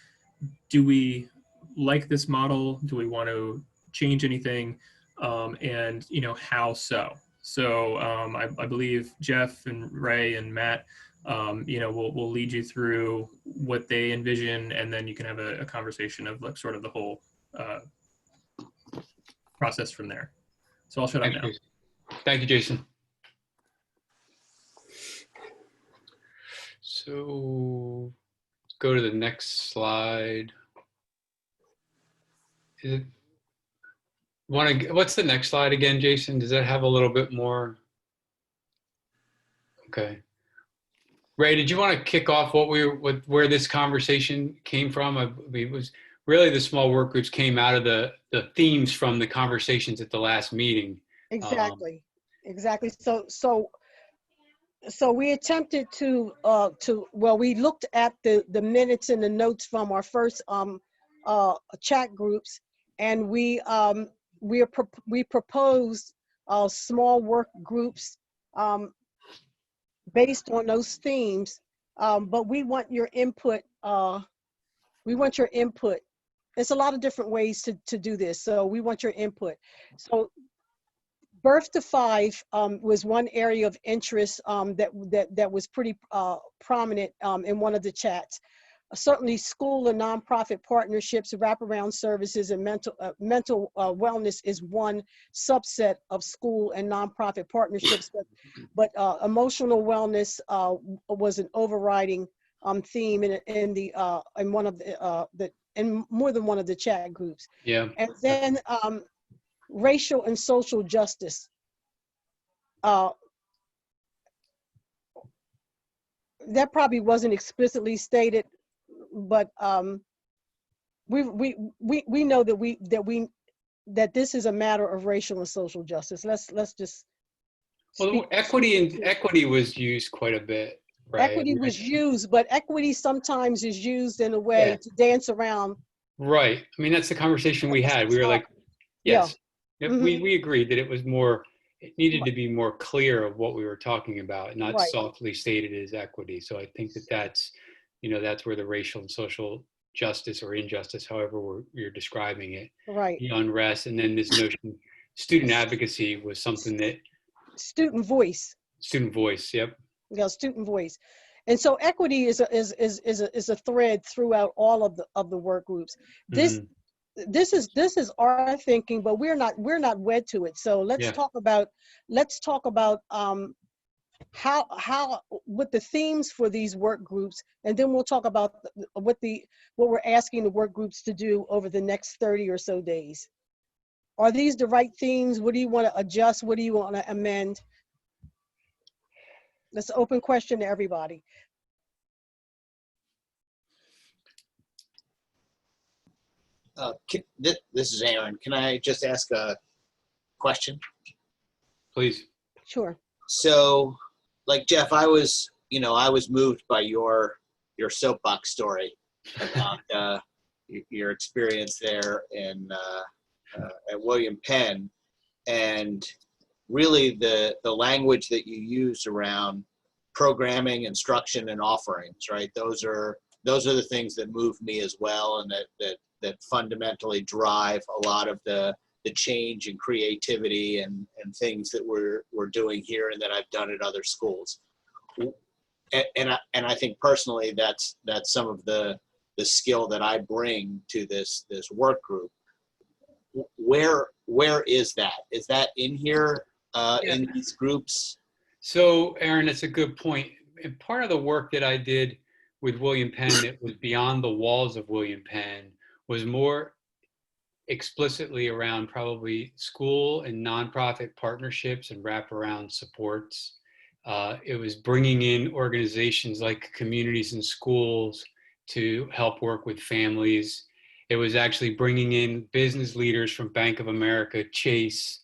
do we like this model? Do we want to change anything? And how so? So I believe Jeff and Ray and Matt, we'll lead you through what they envision, and then you can have a conversation of like sort of the whole process from there. So I'll shut up now. Thank you, Jason. So let's go to the next slide. What's the next slide again, Jason? Does that have a little bit more? Okay. Ray, did you want to kick off where this conversation came from? I mean, it was really the small work groups came out of the themes from the conversations at the last meeting. Exactly. Exactly. So we attempted to we looked at the minutes and the notes from our first chat groups, and we proposed small work groups based on those themes, but we want your input. There's a lot of different ways to do this, so we want your input. So birth to 5 was one area of interest that was pretty prominent in one of the chats. Certainly school and nonprofit partnerships, wraparound services, and mental wellness is one subset of school and nonprofit partnerships, but emotional wellness was an overriding theme in one of in more than one of the chat groups. Yeah. And then racial and social justice that probably wasn't explicitly stated, but we know that this is a matter of racial and social justice. Let's just Well, equity was used quite a bit, right? Equity was used, but equity sometimes is used in a way to dance around. Right. I mean, that's the conversation we had. We were like, yes, we agreed that it was more, it needed to be more clear of what we were talking about, not softly stated as equity. So I think that that's, that's where the racial and social justice or injustice, however you're describing it, the unrest, and then this notion, student advocacy was something that. Student voice. Student voice, yep. Yeah, student voice. And so equity is a thread throughout all of the work groups. This is our thinking, but we're not wed to it. So let's talk about how what the themes for these work groups, and then we'll talk about what we're asking the work groups to do over the next 30 or so days. Are these the right themes? What do you want to adjust? What do you want to amend? That's an open question to everybody. This is Aaron. Can I just ask a question? Please. Sure. So, like Jeff, I was moved by your soapbox story about your experience there at William Penn, and really the language that you use around programming, instruction, and offerings, right? Those are the things that move me as well, and that fundamentally drive a lot of the change and creativity and things that we're doing here and that I've done at other schools. And I think personally that's some of the skill that I bring to this work group. Where is that? Is that in here in these groups? So Aaron, that's a good point. And part of the work that I did with William Penn that was beyond the walls of William Penn was more explicitly around probably school and nonprofit partnerships and wraparound supports. It was bringing in organizations like communities and schools to help work with families. It was actually bringing in business leaders from Bank of America, Chase,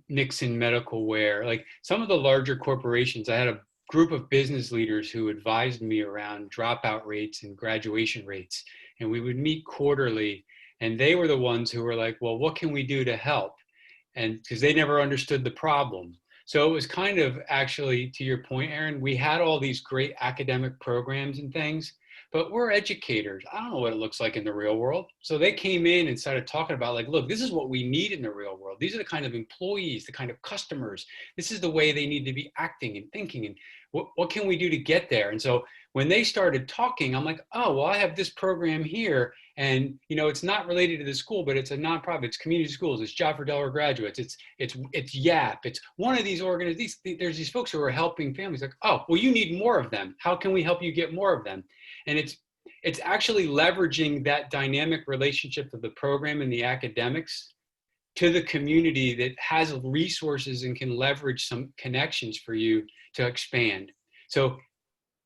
Nixon Medical Wear, like some of the larger corporations. I had a group of business leaders who advised me around dropout rates and graduation rates. And we would meet quarterly, and they were the ones who were like, well, what can we do to help? And because they never understood the problem. So it was kind of actually, to your point, Aaron, we had all these great academic programs and things, but we're educators. I don't know what it looks like in the real world. So they came in and started talking about like, look, this is what we need in the real world. These are the kind of employees, the kind of customers. This is the way they need to be acting and thinking. And what can we do to get there? And so when they started talking, I'm like, oh, well, I have this program here. And, it's not related to the school, but it's a nonprofit, it's community schools, it's Job for Delaware graduates, it's YAP, it's one of these organizations. There's these folks who are helping families like, oh, well, you need more of them. How can we help you get more of them? And it's actually leveraging that dynamic relationship of the program and the academics to the community that has resources and can leverage some connections for you to expand. So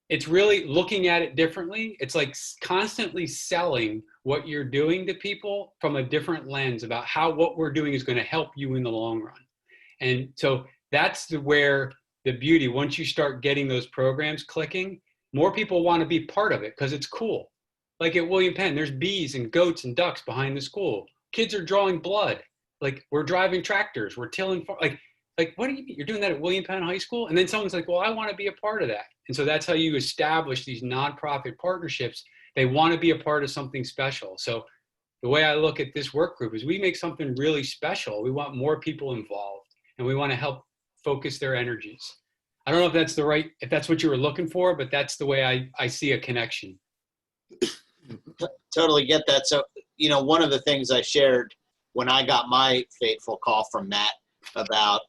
it's really looking at it differently. It's like constantly selling what you're doing to people from a different lens about how what we're doing is going to help you in the long run. And so that's where the beauty, once you start getting those programs clicking, more people want to be part of it because it's cool. Like at William Penn, there's bees and goats and ducks behind the school. Kids are drawing blood. Like we're driving tractors, we're tilling, like what do you mean? You're doing that at William Penn High School? And then someone's like, well, I want to be a part of that. And so that's how you establish these nonprofit partnerships. They want to be a part of something special. So the way I look at this work group is we make something really special. We want more people involved and we want to help focus their energies. I don't know if that's what you were looking for, but that's the way I see a connection. Totally get that. So, one of the things I shared when I got my fateful call from Matt about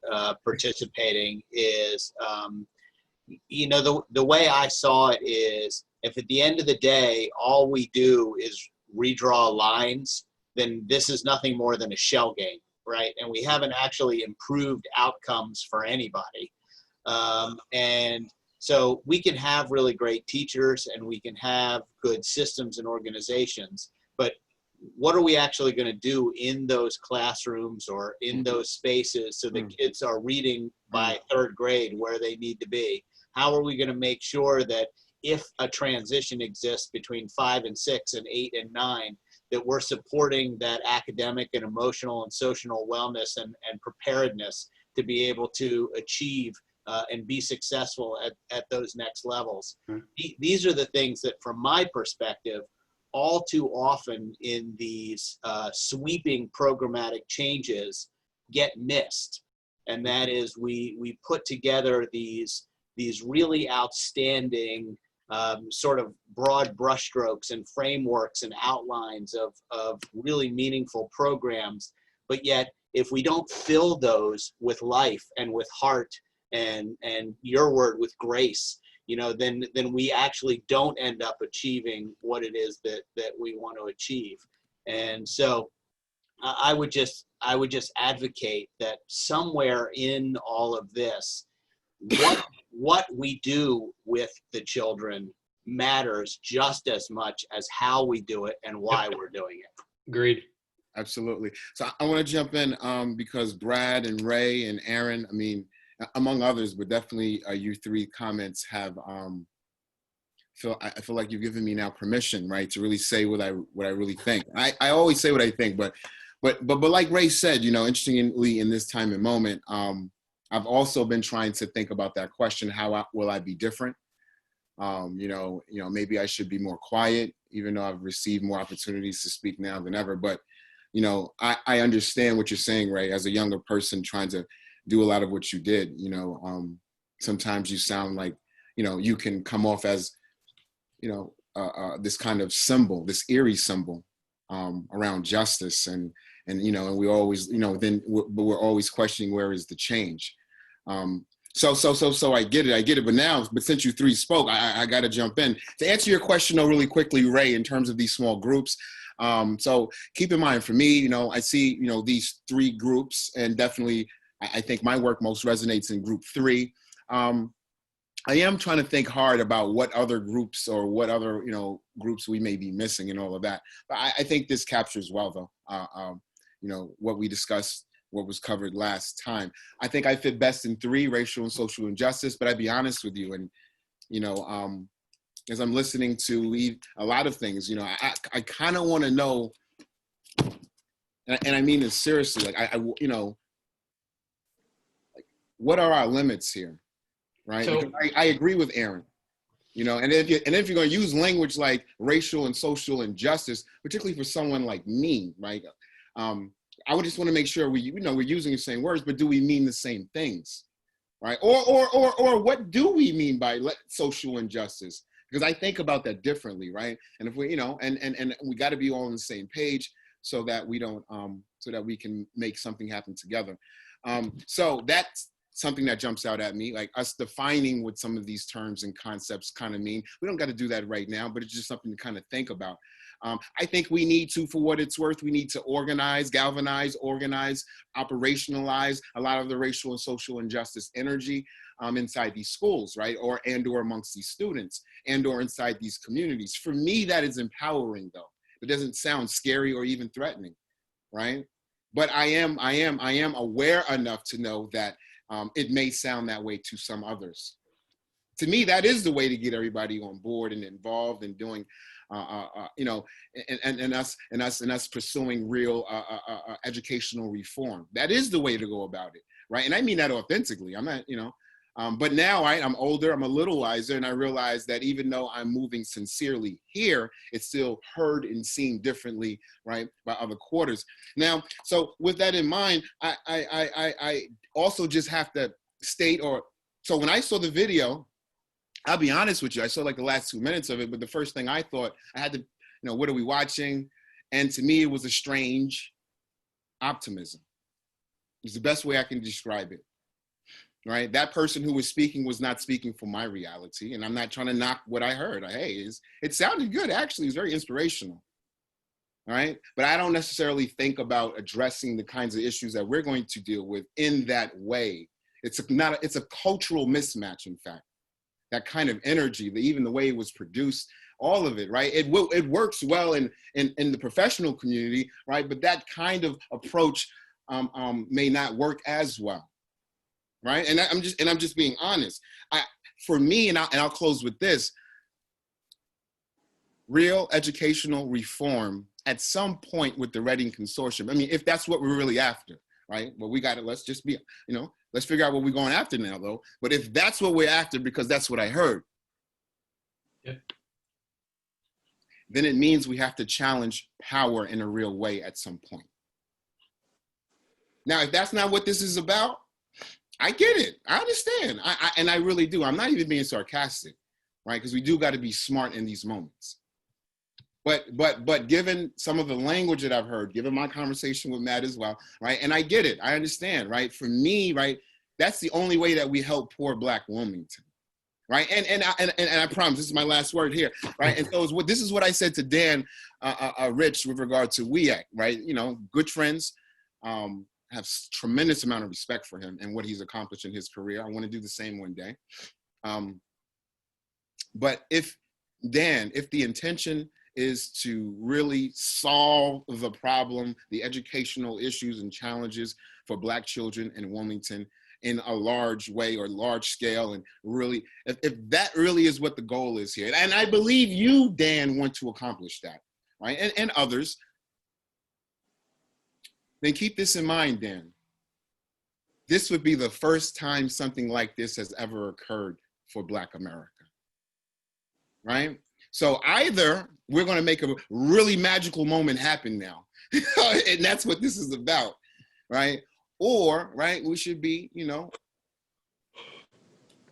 participating is, the way I saw it is if at the end of the day, all we do is redraw lines, then this is nothing more than a shell game. right? And we haven't actually improved outcomes for anybody. And so we can have really great teachers and we can have good systems and organizations, but what are we actually going to do in those classrooms or in those spaces so the kids are reading by third grade where they need to be? How are we going to make sure that if a transition exists between 5 and 6 and 8 and 9, that we're supporting that academic and emotional and social wellness and preparedness to be able to achieve and be successful at those next levels? These are the things that, from my perspective, all too often in these sweeping programmatic changes get missed. And that is we put together these really outstanding sort of broad brushstrokes and frameworks and outlines of really meaningful programs. But yet, if we don't fill those with life and with heart and your word with grace, you know, then we actually don't end up achieving what it is that we want to achieve. And so I would just advocate that somewhere in all of this, what we do with the children matters just as much as how we do it and why we're doing it. Agreed. Absolutely. So I want to jump in because Brad and Ray and Aaron, I mean, among others, but definitely you three comments have I feel like you've given me now permission, right, to really say what I really think. I always say what I think, but like Ray said, you know, interestingly in this time and moment, I've also been trying to think about that question: will I be different? You know, maybe I should be more quiet, even though I've received more opportunities to speak now than ever. But you know, I understand what you're saying, Ray. As a younger person trying to do a lot of what you did, you know, sometimes you sound like, you know, you can come off as, you know, this kind of symbol, this eerie symbol around justice, and you know, and we always, you know, but we're always questioning where is the change. So I get it. But since you three spoke, I got to jump in to answer your question though really quickly, Ray, in terms of these small groups. So keep in mind, for me, you know, I see, you know, these three groups, and definitely I think my work most resonates in group 3. I am trying to think hard about what other groups or what other, you know, groups we may be missing and all of that. But I think this captures well, though, you know, what we discussed, what was covered last time. I think I fit best in 3, racial and social injustice, but I'd be honest with you. And, you know, as I'm listening to a lot of things, you know, I kind of want to know, and I mean this seriously, like you know, what are our limits here, right? So, I agree with Aaron, you know, and if you're going to use language like racial and social injustice, particularly for someone like me, right? I would just want to make sure we're using the same words, but do we mean the same things, right? Or what do we mean by social injustice? Because I think about that differently, right? And if we, you know, and we got to be all on the same page so that we don't, so that we can make something happen together. So that's something that jumps out at me, like us defining what some of these terms and concepts kind of mean. We don't got to do that right now, but it's just something to kind of think about. I think we need to, for what it's worth, we need to galvanize, organize, operationalize a lot of the racial and social injustice energy inside these schools, right? Or amongst these students, or inside these communities. For me, that is empowering, though. It doesn't sound scary or even threatening, right? But I am aware enough to know that it may sound that way to some others. To me, that is the way to get everybody on board and involved in doing, you know, and us pursuing real educational reform. That is the way to go about it, right? And I mean that authentically. I'm not, you know, but now I'm older, I'm a little wiser, and I realize that even though I'm moving sincerely here, it's still heard and seen differently, right, by other quarters. Now, so with that in mind, I also just have to state, so when I saw the video, I'll be honest with you, I saw like the last 2 minutes of it, but the first thing I thought, I had to, you know, what are we watching? And to me, it was a strange optimism. It's the best way I can describe it, right? That person who was speaking was not speaking for my reality, and I'm not trying to knock what I heard. Hey, it sounded good, actually. It's very inspirational. All right. But I don't necessarily think about addressing the kinds of issues that we're going to deal with in that way. It's a cultural mismatch, in fact. That kind of energy, even the way it was produced, all of it, right? It works well in the professional community, right? But that kind of approach may not work as well, right? And I'm just being honest. For me, and I'll close with this: real educational reform at some point with the Reading Consortium. I mean, if that's what we're really after, right? Well, we got it. Let's just be, let's figure out what we're going after now, though. But if that's what we're after, because that's what I heard, then it means we have to challenge power in a real way at some point. Now, if that's not what this is about, I get it. I understand. And I really do. I'm not even being sarcastic, right? Because we do got to be smart in these moments. But given some of the language that I've heard, given my conversation with Matt as well, right? And I get it. I understand, right? For me, right, that's the only way that we help poor Black Wilmington, right? And I promise this is my last word here, right? And so this is what I said to Dan Rich with regard to WEAC, right? Good friends, have tremendous amount of respect for him and what he's accomplished in his career. I want to do the same one day. But if the intention is to really solve the problem, the educational issues and challenges for Black children in Wilmington in a large way or large scale, and really, if that really is what the goal is here, and I believe you, Dan, want to accomplish that, right? And others, then keep this in mind, Dan. This would be the first time something like this has ever occurred for Black America, right? So either we're going to make a really magical moment happen now, and that's what this is about, right? Or, right, we should be,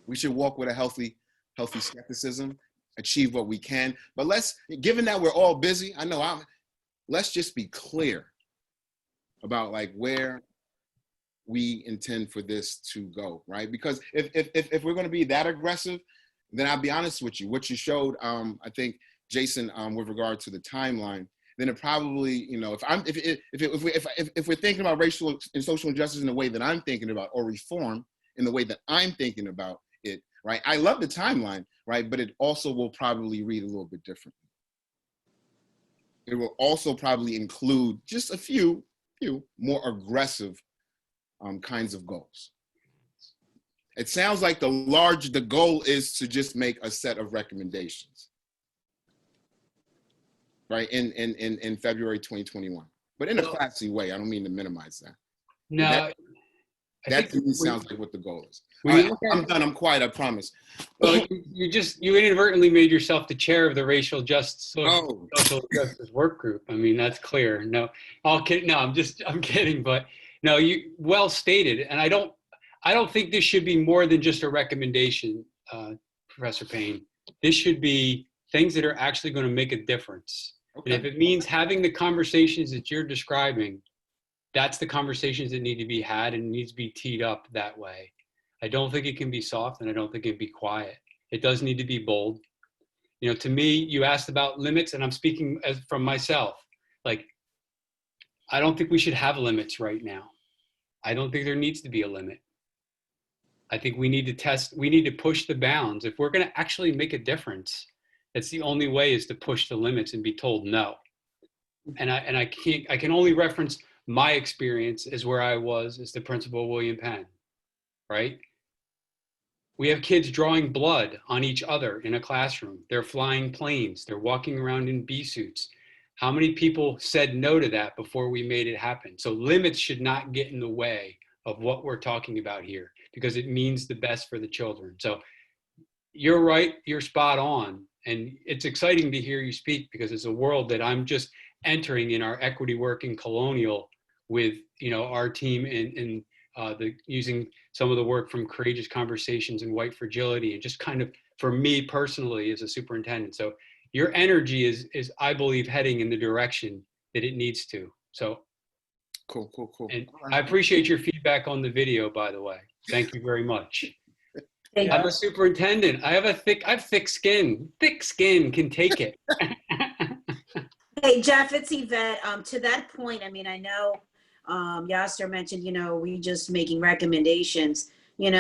we should walk with a healthy skepticism, achieve what we can. But given that we're all busy, let's just be clear about where we intend for this to go, right? Because if we're going to be that aggressive, then I'll be honest with you. What you showed, I think, Jason, with regard to the timeline, then it probably, if we're thinking about racial and social injustice in the way that I'm thinking about, or reform in the way that I'm thinking about it, right? I love the timeline, right? But it also will probably read a little bit differently. It will also probably include just a few more aggressive kinds of goals. It sounds like the goal is to just make a set of recommendations, right, in February 2021, but in a classy way. I don't mean to minimize that. No, that to me sounds like what the goal is. All right, I'm done. I'm quiet. I promise. Well, you inadvertently made yourself the chair of the racial social justice work group. I mean, that's clear. No, I'm kidding. But no, you well stated. And I don't think this should be more than just a recommendation, Professor Payne. This should be things that are actually going to make a difference. Okay. And if it means having the conversations that you're describing, that's the conversations that need to be had, and it needs to be teed up that way. I don't think it can be soft, and I don't think it can be quiet. It does need to be bold. To me, you asked about limits, and I'm speaking from myself. I don't think we should have limits right now. I don't think there needs to be a limit. I think we need to push the bounds. If we're going to actually make a difference, that's the only way, is to push the limits and be told no. And I can only reference my experience as where I was as the principal of William Penn, right? We have kids drawing blood on each other in a classroom. They're flying planes. They're walking around in bee suits. How many people said no to that before we made it happen? So limits should not get in the way of what we're talking about here, because it means the best for the children. So you're right, you're spot on. And it's exciting to hear you speak, because it's a world that I'm just entering in our equity work in Colonial with, our team in using some of the work from Courageous Conversations and White Fragility, and just kind of, for me personally as a superintendent. So your energy is I believe heading in the direction that it needs to. So cool. And I appreciate your feedback on the video, by the way. Thank you very much. I'm a superintendent. I have thick skin. Thick skin can take it. Hey, Jeff, it's Yvette. To that point, I mean, I know Yasser mentioned, we just making recommendations,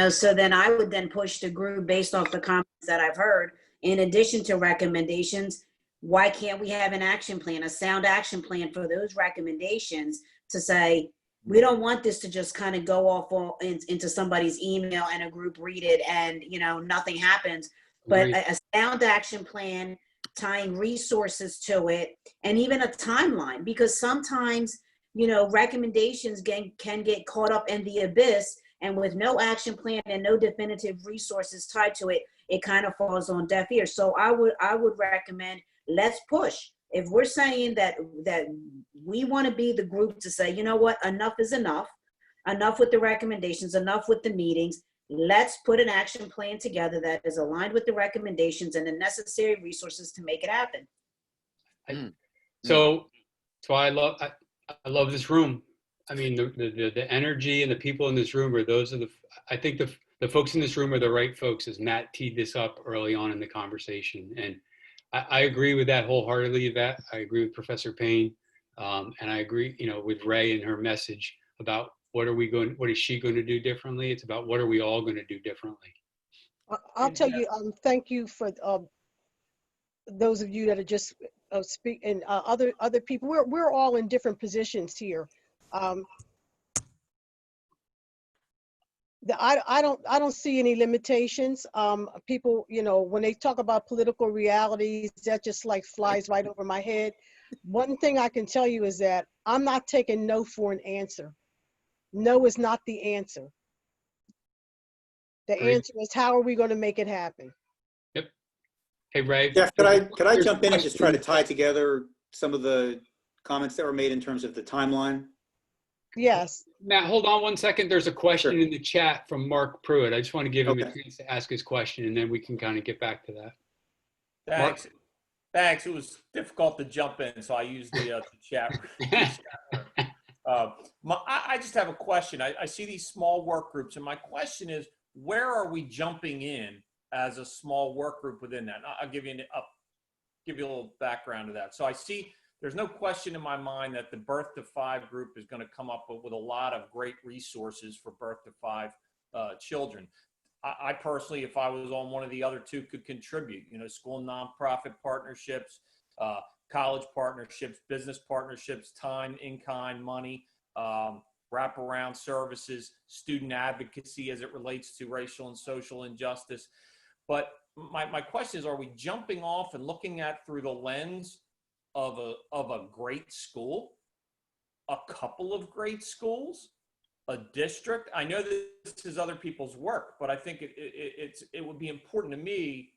so then I would then push the group based off the comments that I've heard. In addition to recommendations, why can't we have an action plan, a sound action plan for those recommendations to say, we don't want this to just kind of go off into somebody's email and a group read it and, nothing happens, but a sound action plan tying resources to it and even a timeline, because sometimes, recommendations can get caught up in the abyss, and with no action plan and no definitive resources tied to it, it kind of falls on deaf ears. So I would recommend, let's push. If we're saying that we want to be the group to say, you know what, enough is enough with the recommendations, enough with the meetings. Let's put an action plan together that is aligned with the recommendations and the necessary resources to make it happen. So I love this room. I mean, the energy and the people in this room I think the folks in this room are the right folks, as Matt teed this up early on in the conversation. And I agree with that wholeheartedly, Yvette. I agree with Professor Payne. And I agree, with Ray and her message about what is she going to do differently? It's about what are we all going to do differently? I'll tell you, thank you for those of you that are just speak, and other people. We're all in different positions here. I don't see any limitations. People, when they talk about political realities, that just like flies right over my head. One thing I can tell you is that I'm not taking no for an answer. No is not the answer. The answer is, how are we going to make it happen? Yep. Hey, Ray. Jeff, could I jump in and just try to tie together some of the comments that were made in terms of the timeline? Yes. Matt, hold on one second. There's a question in the chat from Mark Pruitt. I just want to give him a chance to ask his question, and then we can kind of get back to that. Thanks. Mark? Thanks. It was difficult to jump in, so I used the chat. I just have a question. I see these small work groups, and my question is, where are we jumping in as a small work group within that? I'll give you a little background to that. So I see there's no question in my mind that the Birth to 5 group is going to come up with a lot of great resources for birth to 5 children. I personally, if I was on one of the other two, could contribute, school nonprofit partnerships, college partnerships, business partnerships, time, in-kind, money, wraparound services, student advocacy as it relates to racial and social injustice. But my question is, are we jumping off and looking at through the lens of a great school, a couple of great schools, a district? I know this is other people's work, but I think it would be important to me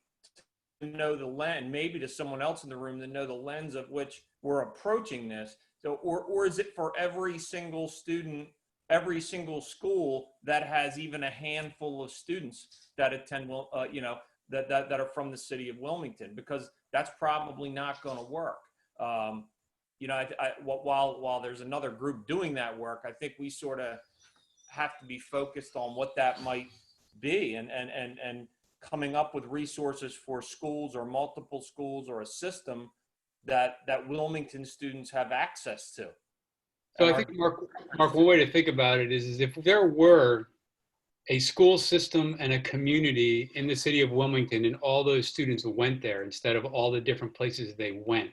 to know the lens, maybe to someone else in the room, to know the lens of which we're approaching this. So, or is it for every single student, every single school that has even a handful of students that attend, that are from the city of Wilmington? Because that's probably not going to work. While there's another group doing that work, I think we sort of have to be focused on what that might be, and coming up with resources for schools or multiple schools or a system that Wilmington students have access to. So I think, Mark, one way to think about it is if there were a school system and a community in the city of Wilmington and all those students went there instead of all the different places they went,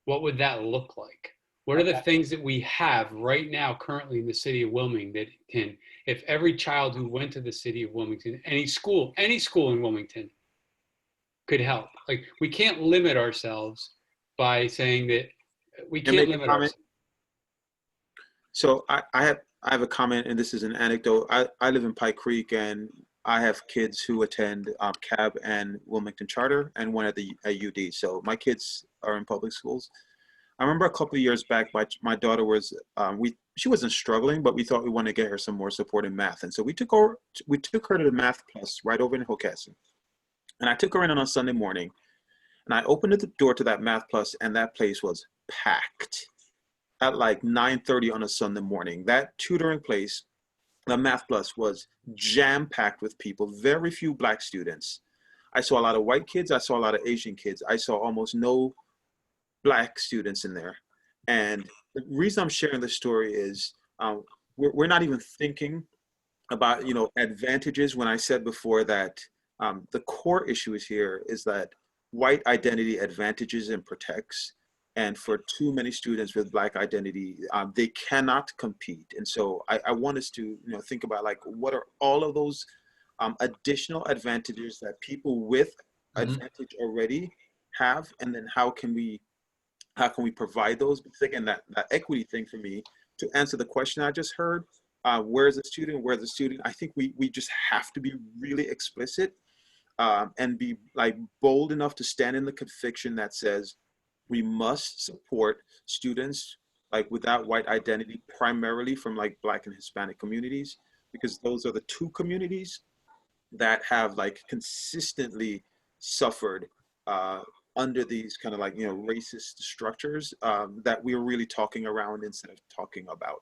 what would that look like? What are the things that we have right now currently in the city of Wilmington that can, if every child who went to the city of Wilmington, any school in Wilmington could help? Like, we can't limit ourselves by saying that we can't limit ourselves. So I have a comment, and this is an anecdote. I live in Pike Creek, and I have kids who attend CAB and Wilmington Charter, and one at UD. So my kids are in public schools. I remember a couple of years back, my daughter was she wasn't struggling, but we thought we wanted to get her some more support in math, and so we took her to the Math Plus right over in Hocassin, and I took her in on a Sunday morning, and I opened the door to that Math Plus, and that place was packed at like 9:30 on a Sunday morning. That tutoring place, the Math Plus, was jam-packed with people, very few Black students. I saw a lot of white kids. I saw a lot of Asian kids. I saw almost no Black students in there. And the reason I'm sharing this story is we're not even thinking about, you know, advantages when I said before that the core issue is here is that white identity advantages and protects. And for too many students with Black identity, they cannot compete. And so I want us to, you know, think about like, what are all of those additional advantages that people with advantage already have? And then how can we provide those? Because again, that equity thing for me, to answer the question I just heard, where's the student, where's the student? I think we just have to be really explicit and be like bold enough to stand in the conviction that says we must support students like without white identity, primarily from like Black and Hispanic communities, because those are the two communities that have like consistently suffered under these kind of like, you know, racist structures that we're really talking around instead of talking about.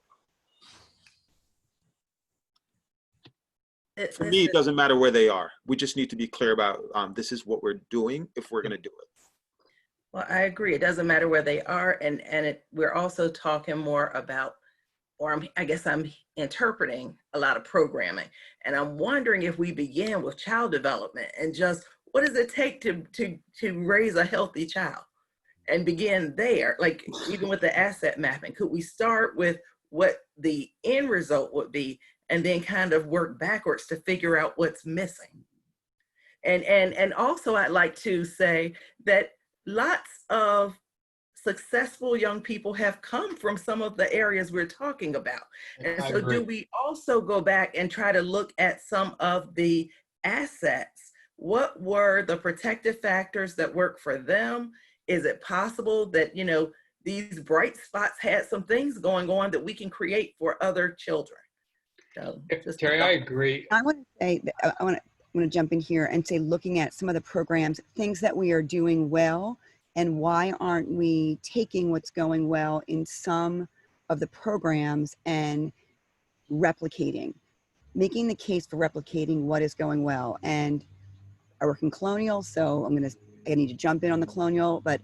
For me, it doesn't matter where they are. We just need to be clear about this is what we're doing if we're going to do it. Well, I agree. It doesn't matter where they are. We're also talking more about, or I guess I'm interpreting a lot of programming. And I'm wondering if we begin with child development and just what does it take to raise a healthy child and begin there, like even with the asset mapping. Could we start with what the end result would be and then kind of work backwards to figure out what's missing? And also I'd like to say that lots of successful young people have come from some of the areas we're talking about. And so do we also go back and try to look at some of the assets? What were the protective factors that work for them? Is it possible that, you know, these bright spots had some things going on that we can create for other children? So, Terry, I agree. I want to say, I want to jump in here and say, looking at some of the programs, things that we are doing well, and why aren't we taking what's going well in some of the programs and replicating, making the case for replicating what is going well. And I work in Colonial, so I need to jump in on the Colonial, but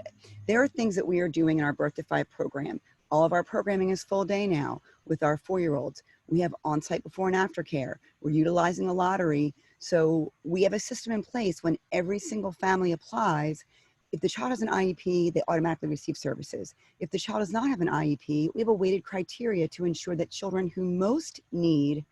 there are things that we are doing in our Birth to 5 program. All of our programming is full day now with our 4-year-olds. We have on-site before and after care. We're utilizing the lottery. So we have a system in place when every single family applies. If the child has an IEP, they automatically receive services. If the child does not have an IEP, we have a weighted criteria to ensure that children who most need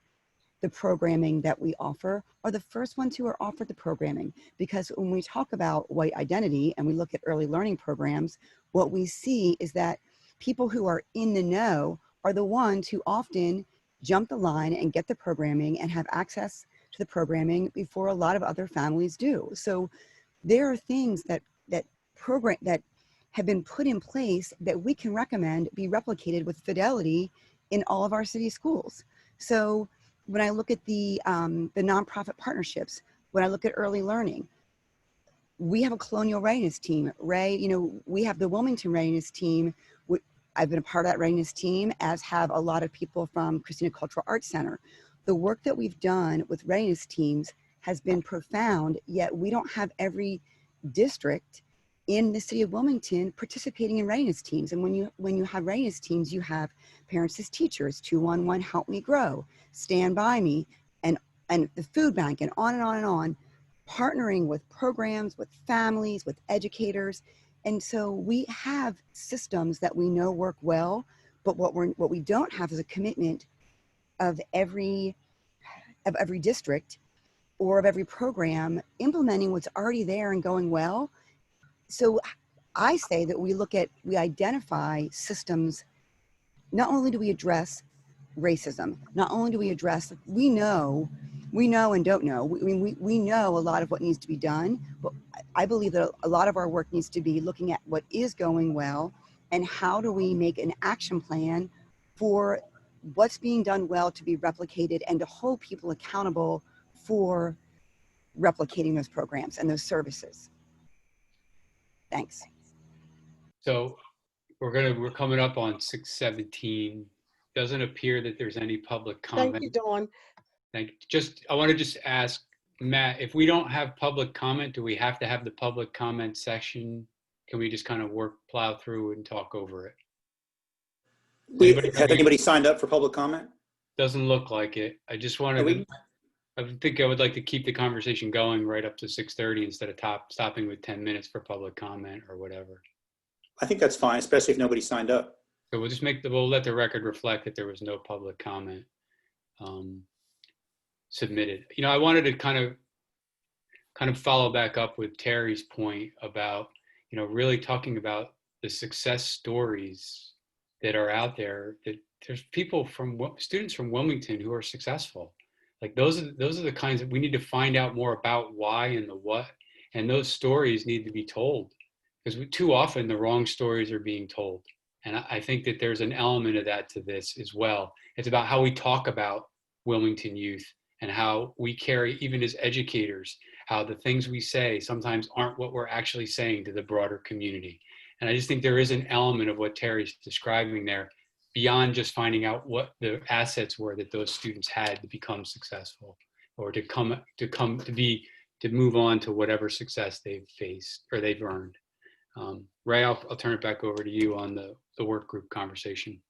the programming that we offer are the first ones who are offered the programming. Because when we talk about white identity and we look at early learning programs, what we see is that people who are in the know are the ones who often jump the line and get the programming and have access to the programming before a lot of other families do. So there are things that have been put in place that we can recommend be replicated with fidelity in all of our city schools. So when I look at the nonprofit partnerships, when I look at early learning, we have a Colonial Readiness team. Ray, you know, we have the Wilmington Readiness team. I've been a part of that readiness team, as have a lot of people from Christina Cultural Arts Center. The work that we've done with readiness teams has been profound, yet we don't have every district in the city of Wilmington participating in readiness teams. And when you have readiness teams, you have parents as teachers, 211 Help Me Grow, Stand By Me, and the food bank, and on and on and on, partnering with programs, with families, with educators. And so we have systems that we know work well, but what we don't have is a commitment of every district or of every program implementing what's already there and going well. So I say that we identify systems. Not only do we address racism, not only do we address, we know and don't know. We know a lot of what needs to be done, but I believe that a lot of our work needs to be looking at what is going well and how do we make an action plan for what's being done well to be replicated and to hold people accountable for replicating those programs and those services. Thanks. So we're coming up on 6:17. Doesn't appear that there's any public comment. Thank you, Dawn. I want to just ask Matt, if we don't have public comment, do we have to have the public comment section can we just kind of plow through and talk over it? Has anybody signed up for public comment? Doesn't look like it. I just wanted to, I think I would like to keep the conversation going right up to 6:30 instead of stopping with 10 minutes for public comment or whatever. I think that's fine, especially if nobody signed up. So we'll just we'll let the record reflect that there was no public comment submitted. You know, I wanted to kind of follow back up with Terry's point about, you know, really talking about the success stories that are out there, that there's people students from Wilmington who are successful. Like those are the kinds that we need to find out more about, why and the what, and those stories need to be told, because too often the wrong stories are being told. And I think that there's an element of that to this as well. It's about how we talk about Wilmington youth and how we carry, even as educators, how the things we say sometimes aren't what we're actually saying to the broader community. And I just think there is an element of what Terry's describing there, beyond just finding out what the assets were that those students had to become successful, or to move on to whatever success they've faced or they've earned. Ray, I'll turn it back over to you on the work group conversation.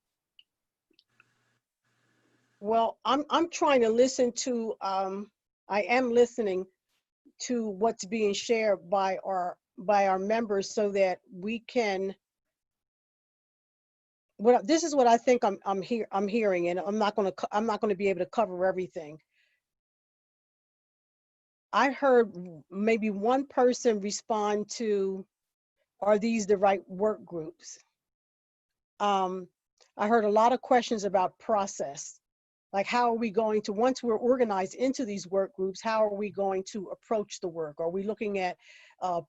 Well, I'm trying to listen to, I am listening to what's being shared by our members so that we can, this is what I think I'm hearing, and I'm not going to be able to cover everything. I heard maybe one person respond to, are these the right work groups? I heard a lot of questions about process. Like, how are we going to, once we're organized into these work groups, how are we going to approach the work? Are we looking at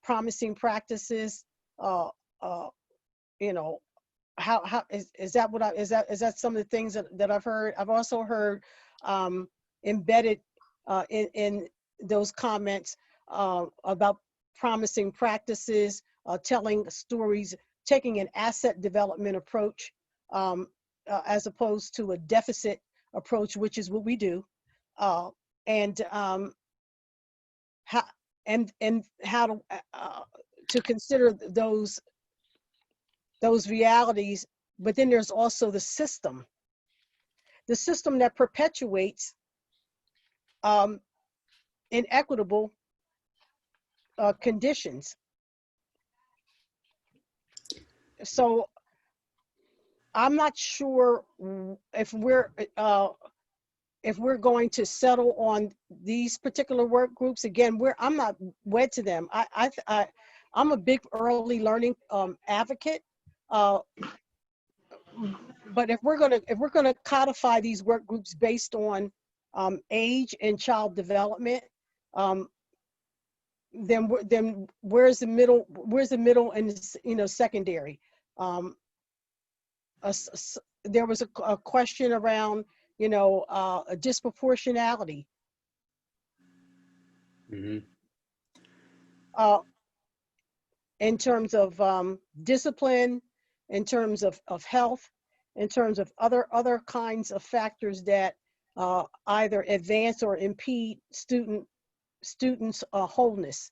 promising practices? You know, how is that what is that some of the things that I've heard? I've also heard embedded in those comments about promising practices, telling stories, taking an asset development approach as opposed to a deficit approach, which is what we do, and how to consider those realities. But then there's also the system that perpetuates inequitable conditions. So I'm not sure if we're going to settle on these particular work groups. Again, I'm not wed to them. I'm a big early learning advocate. But if we're gonna codify these work groups based on age and child development, then where's the middle? Where's the middle and secondary? There was a question around a disproportionality. Mm-hmm. In terms of discipline, in terms of health, in terms of other kinds of factors that either advance or impede students' wholeness.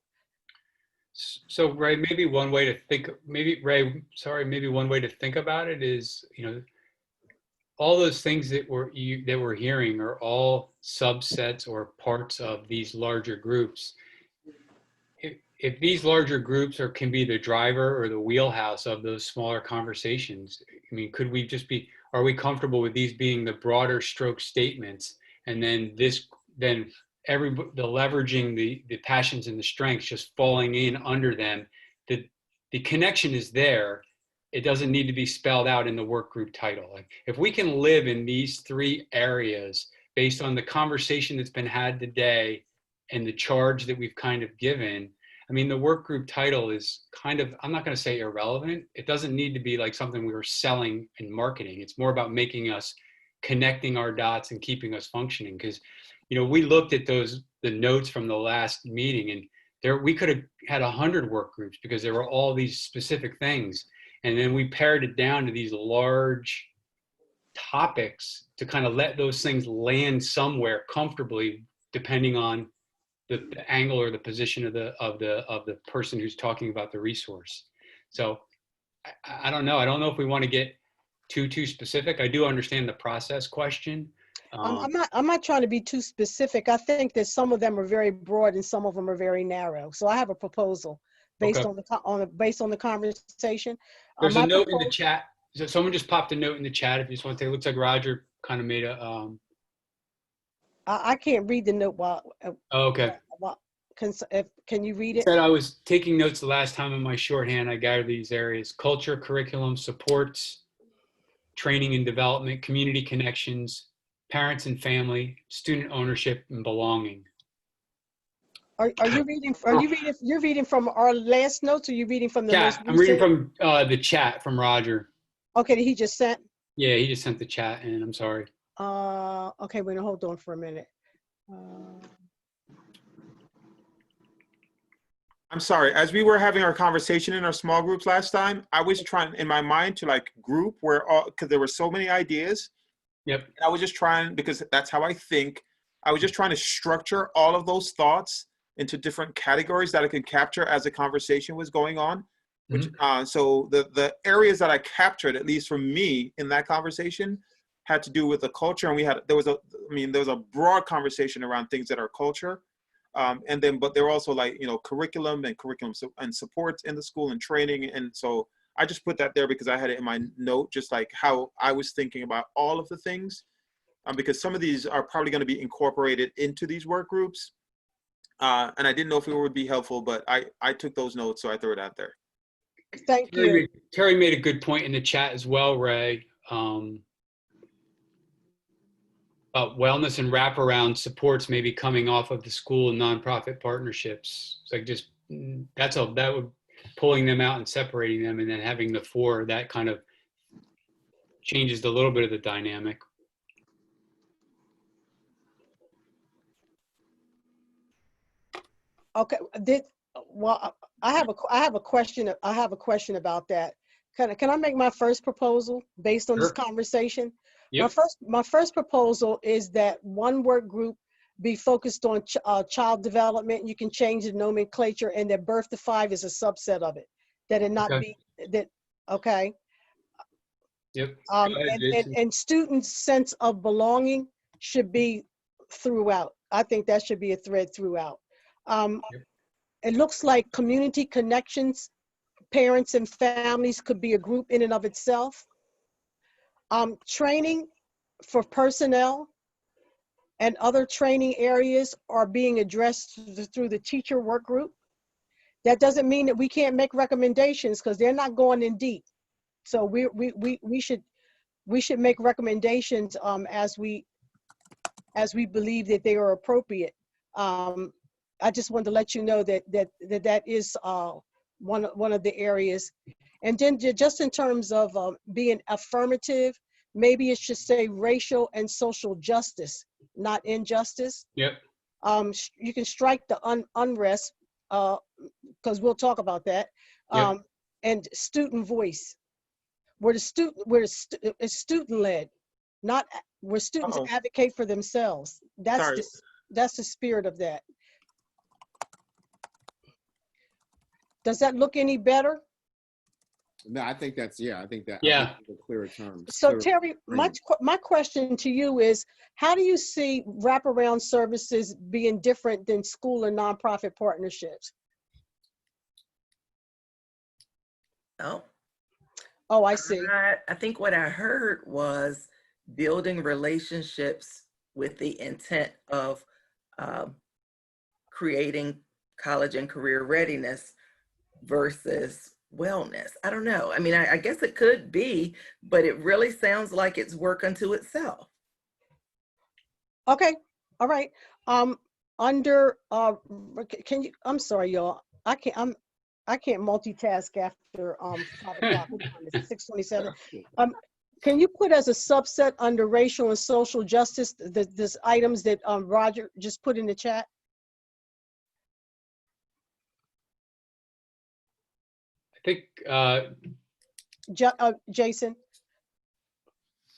So Ray, maybe one way to think about it is, all those things that we're hearing are all subsets or parts of these larger groups. If these larger groups can be the driver or the wheelhouse of those smaller conversations, I mean, are we comfortable with these being the broader stroke statements, and then the leveraging the passions and the strengths just falling in under them? The connection is there. It doesn't need to be spelled out in the work group title. Like, if we can live in these three areas based on the conversation that's been had today and the charge that we've kind of given, I mean, the work group title is kind of, I'm not going to say irrelevant. It doesn't need to be like something we were selling and marketing. It's more about making us, connecting our dots and keeping us functioning. Because, we looked at the notes from the last meeting, and we could have had 100 work groups because there were all these specific things. And then we pared it down to these large topics to kind of let those things land somewhere comfortably, depending on the angle or the position of the person who's talking about the resource. So I don't know. I don't know if we want to get too specific. I do understand the process question. I'm not trying to be too specific. I think that some of them are very broad and some of them are very narrow. So I have a proposal based Okay. based on the conversation. There's a My note in the proposal- chat. So someone just popped a note in the chat. If you just want to take, it looks like Roger kind of made a. I can't read the note Oh, okay. Can you read He it? said I was taking notes the last time in my shorthand. I gathered these areas: culture, curriculum, supports, training and development, community connections, parents and family, student ownership, and belonging. Are you reading? You're reading from our last notes, or you reading from the most Chat. recent? I'm reading from the chat from Roger. Okay, that he just sent. Yeah, he just sent the chat in. I'm sorry. Okay, wait, hold on for a minute. I'm sorry. As we were having our conversation in our small groups last time, I was trying in my mind to like group where all, because there were so many ideas. Yep. I was just trying, because that's how I think. I was just trying to structure all of those thoughts into different categories that I could capture as the conversation was going on. Which so the areas that I captured, at least for me in that conversation, had to do with the culture, and there was a broad conversation around things that are culture. And then, but they're also like, curriculum and supports in the school and training. And so I just put that there because I had it in my note, just like how I was thinking about all of the things, because some of these are probably going to be incorporated into these work groups. And I didn't know if it would be helpful, but I took those notes, so I threw it out there. Thank you. Terry made a good point in the chat as well, Ray. About wellness and wraparound supports maybe coming off of the school and nonprofit partnerships. It's like just that would pulling them out and separating them, and then having the four, that kind of changes a little bit of the dynamic. Okay, I have a question. I have a question about that. Can I make my first proposal based on this conversation? Yep. My first proposal is that one work group be focused on child development. You can change the nomenclature, and that birth to 5 is a subset of it. That it not be that. Okay. Yep. And students' sense of belonging should be throughout. I think that should be a thread throughout. It looks like community connections, parents and families could be a group in and of itself. Training for personnel and other training areas are being addressed through the teacher work group. That doesn't mean that we can't make recommendations, because they're not going in deep. So we should make recommendations as we believe that they are appropriate. I just wanted to let you know that is one of the areas. And then just in terms of being affirmative, maybe it should say racial and social justice, not injustice. Yep. You can strike the unrest, because we'll talk about that. Yep. And student voice, where it's student led, not where students advocate for themselves. That's the spirit of that. Does that look any better? No, I think that's, I think that, yeah. I think that's a clearer term. So Terry, my question to you is, how do you see wraparound services being different than school and nonprofit partnerships? Oh, I see. I think what I heard was building relationships with the intent of creating college and career readiness versus wellness. I don't know. I mean, I guess it could be, but it really sounds like it's work unto itself. Okay. All right. Under can you? I'm sorry, y'all. I can't multitask after 5 o'clock. 6:27. Can you put as a subset under racial and social justice this items that Roger just put in the chat? I think Jason,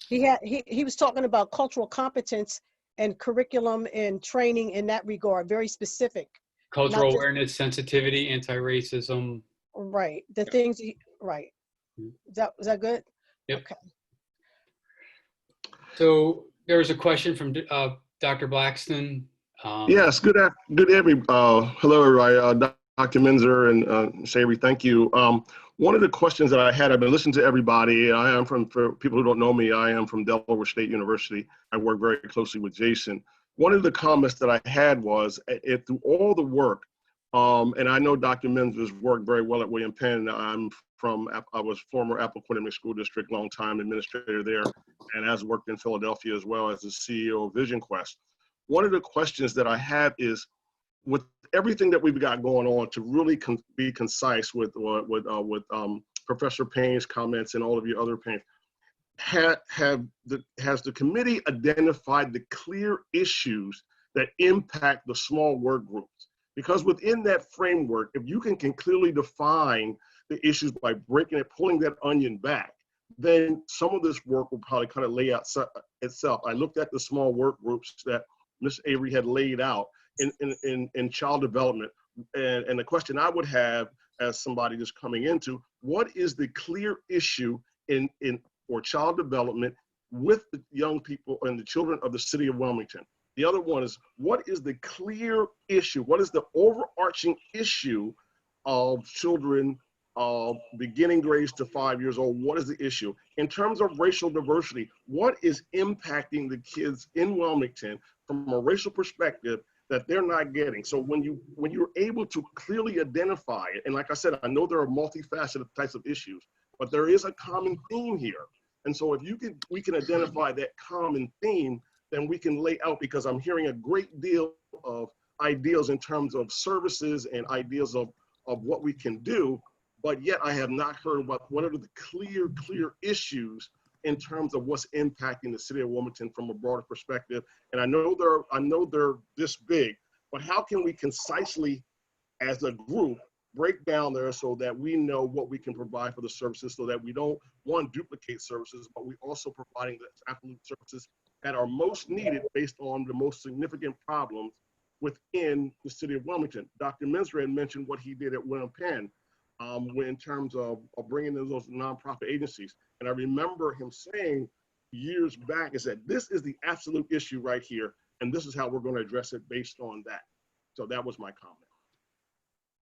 he was talking about cultural competence and curriculum and training in that regard, very specific. Cultural awareness, sensitivity, anti-racism. Right. The things Right. Is that good? Yep. Okay. So there was a question from Dr. Blackston. Yes, hello, everybody. Dr. Minzer and Savory, thank you. One of the questions that I had, I've been listening to everybody. For people who don't know me, I am from Delaware State University. I work very closely with Jason. One of the comments that I had was, through all the work, and I know Dr. Minzer's worked very well at William Penn. I was former Appoquinimink School District, long time administrator there, and has worked in Philadelphia as well as the CEO of Vision Quest. One of the questions that I have is, with everything that we've got going on, to really be concise with Professor Payne's comments and all of your other Payne, has the committee identified the clear issues that impact the small work groups? Because within that framework, if you can clearly define the issues by pulling that onion back, then some of this work will probably kind of lay out itself. I looked at the small work groups that Ms. Avery had laid out in child development. And the question I would have as somebody just coming into, what is the clear issue for child development with the young people and the children of the city of Wilmington? The other one is, what is the clear issue? What is the overarching issue of children beginning grades to 5 years old? What is the issue? In terms of racial diversity, what is impacting the kids in Wilmington from a racial perspective that they're not getting? So when you're able to clearly identify it, and like I said, I know there are multifaceted types of issues, but there is a common theme here. And so if we can identify that common theme, then we can lay out, because I'm hearing a great deal of ideas in terms of services and ideas of what we can do, but yet I have not heard about what are the clear issues in terms of what's impacting the city of Wilmington from a broader perspective. And I know they're this big, but how can we concisely, as a group, break down there so that we know what we can provide for the services, so that we don't, one, duplicate services, but we also providing the absolute services that are most needed based on the most significant problems within the city of Wilmington. Dr. Minzer had mentioned what he did at William Penn in terms of bringing in those nonprofit agencies. And I remember him saying years back, is that this is the absolute issue right here, and this is how we're going to address it based on that. So that was my comment.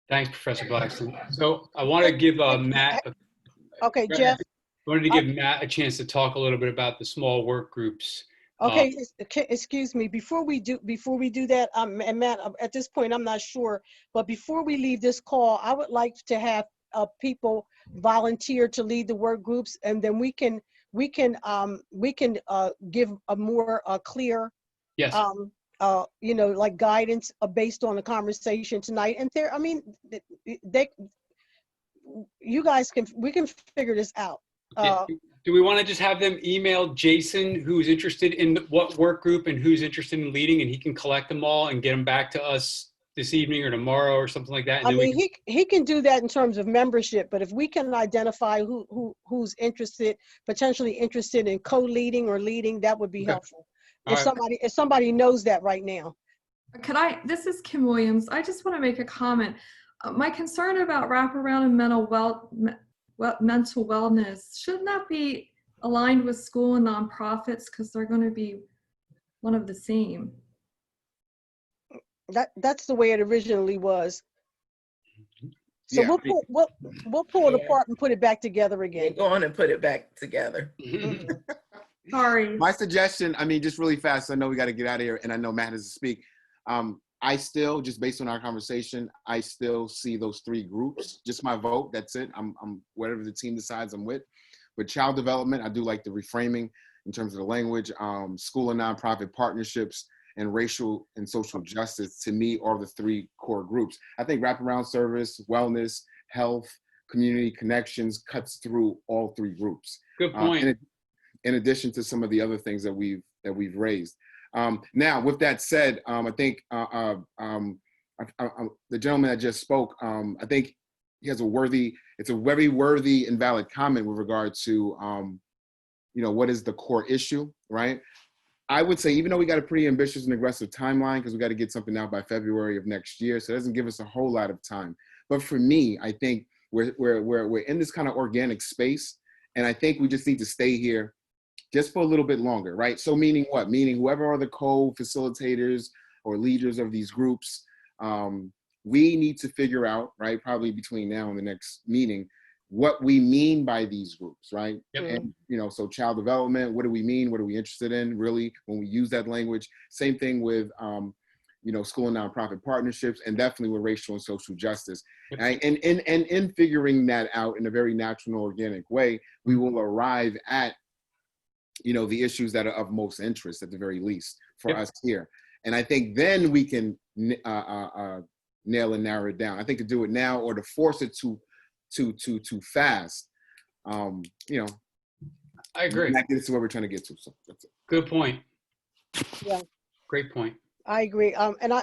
Thanks, Professor Blackston. So I want to give Matt. Okay, Jeff. I wanted to give Matt a chance to talk a little bit about the small work groups. Okay, excuse me. Before we do that, and Matt, at this point, I'm not sure, but before we leave this call, I would like to have people volunteer to lead the work groups, and then we can give a more clear, yes, like guidance based on the conversation tonight. And there, I mean, we can figure this out. Do we want to just have them email Jason, who's interested in what work group and who's interested in leading, and he can collect them all and get them back to us this evening or tomorrow or something like that? And I mean, he can do that in terms of membership, but if we can identify who's potentially interested in co-leading or leading, that would be helpful. If somebody knows that right now. This is Kim Williams. I just want to make a comment. My concern about wraparound and mental wellness should not be aligned with school and nonprofits, because they're going to be one of the same. That's the way it originally was. So Yeah. we'll pull it apart and put it back together again. Go on and put it back together. Sorry. My suggestion, I mean, just really fast, I know we got to get out of here, and I know Matt has to speak. I still, just based on our conversation, I still see those three groups. Just my vote, that's it. I'm whatever the team decides I'm with. But child development, I do like the reframing in terms of the language. School and nonprofit partnerships, and racial and social justice, to me, are the three core groups. I think wraparound service, wellness, health, community connections cuts through all three groups. Good point. In addition to some of the other things that we've raised. Now, with that said, I think the gentleman that just spoke, I think he has it's a very worthy and valid comment with regard to, what is the core issue, right? I would say, even though we got a pretty ambitious and aggressive timeline, because we got to get something out by February of next year, so it doesn't give us a whole lot of time. But for me, I think we're in this kind of organic space. And I think we just need to stay here just for a little bit longer, right? So meaning what? Meaning whoever are the co-facilitators or leaders of these groups, we need to figure out, right, probably between now and the next meeting, what we mean by these groups, right? Yep. And, you know, so child development, what do we mean? What are we interested in, really, when we use that language? Same thing with, you know, school and nonprofit partnerships, and definitely with racial and social justice. And in figuring that out in a very natural and organic way, we will arrive at, you know, the issues that are of most interest at the very least for us here. And I think then we can nail and narrow it down. I think to do it now or to force it too fast, you know, I agree. Not get to where we're trying to get to. So that's it. Good point. Yeah. Great point. I agree. And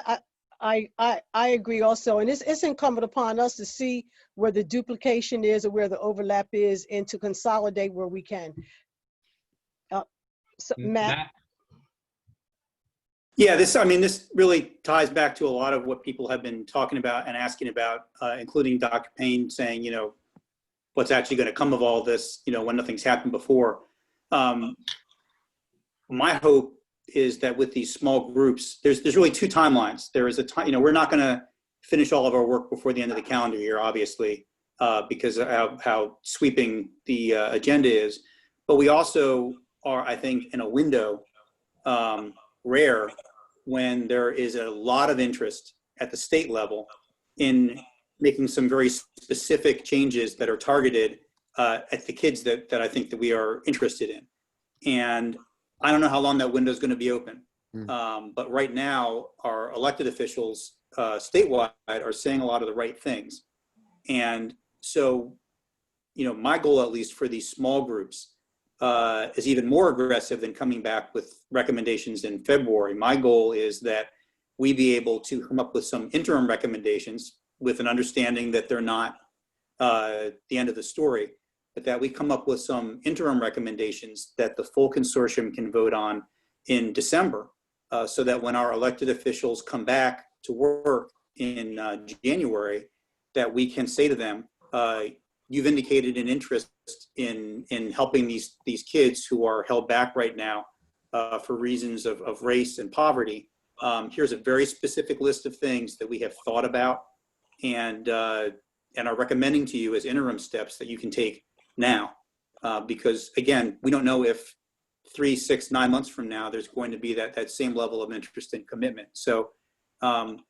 I agree also. And it's incumbent upon us to see where the duplication is or where the overlap is, and to consolidate where we can. So, Matt. Yeah, this really ties back to a lot of what people have been talking about and asking about, including Dr. Payne saying, you know, what's actually going to come of all this, you know, when nothing's happened before. My hope is that with these small groups, there's really two timelines. There is a time, you know, we're not going to finish all of our work before the end of the calendar year, obviously, because of how sweeping the agenda is. But we also are, I think, in a window, rare, when there is a lot of interest at the state level in making some very specific changes that are targeted at the kids that I think that we are interested in. And I don't know how long that window is going to be open. But right now, our elected officials statewide are saying a lot of the right things. And so, you know, my goal, at least for these small groups, is even more aggressive than coming back with recommendations in February. My goal is that we be able to come up with some interim recommendations with an understanding that they're not the end of the story, but that we come up with some interim recommendations that the full consortium can vote on in December, so that when our elected officials come back to work in January, that we can say to them, you've indicated an interest in helping these kids who are held back right now for reasons of race and poverty. Here's a very specific list of things that we have thought about and are recommending to you as interim steps that you can take now. Because again, we don't know if 3, 6, 9 months from now, there's going to be that same level of interest and commitment. So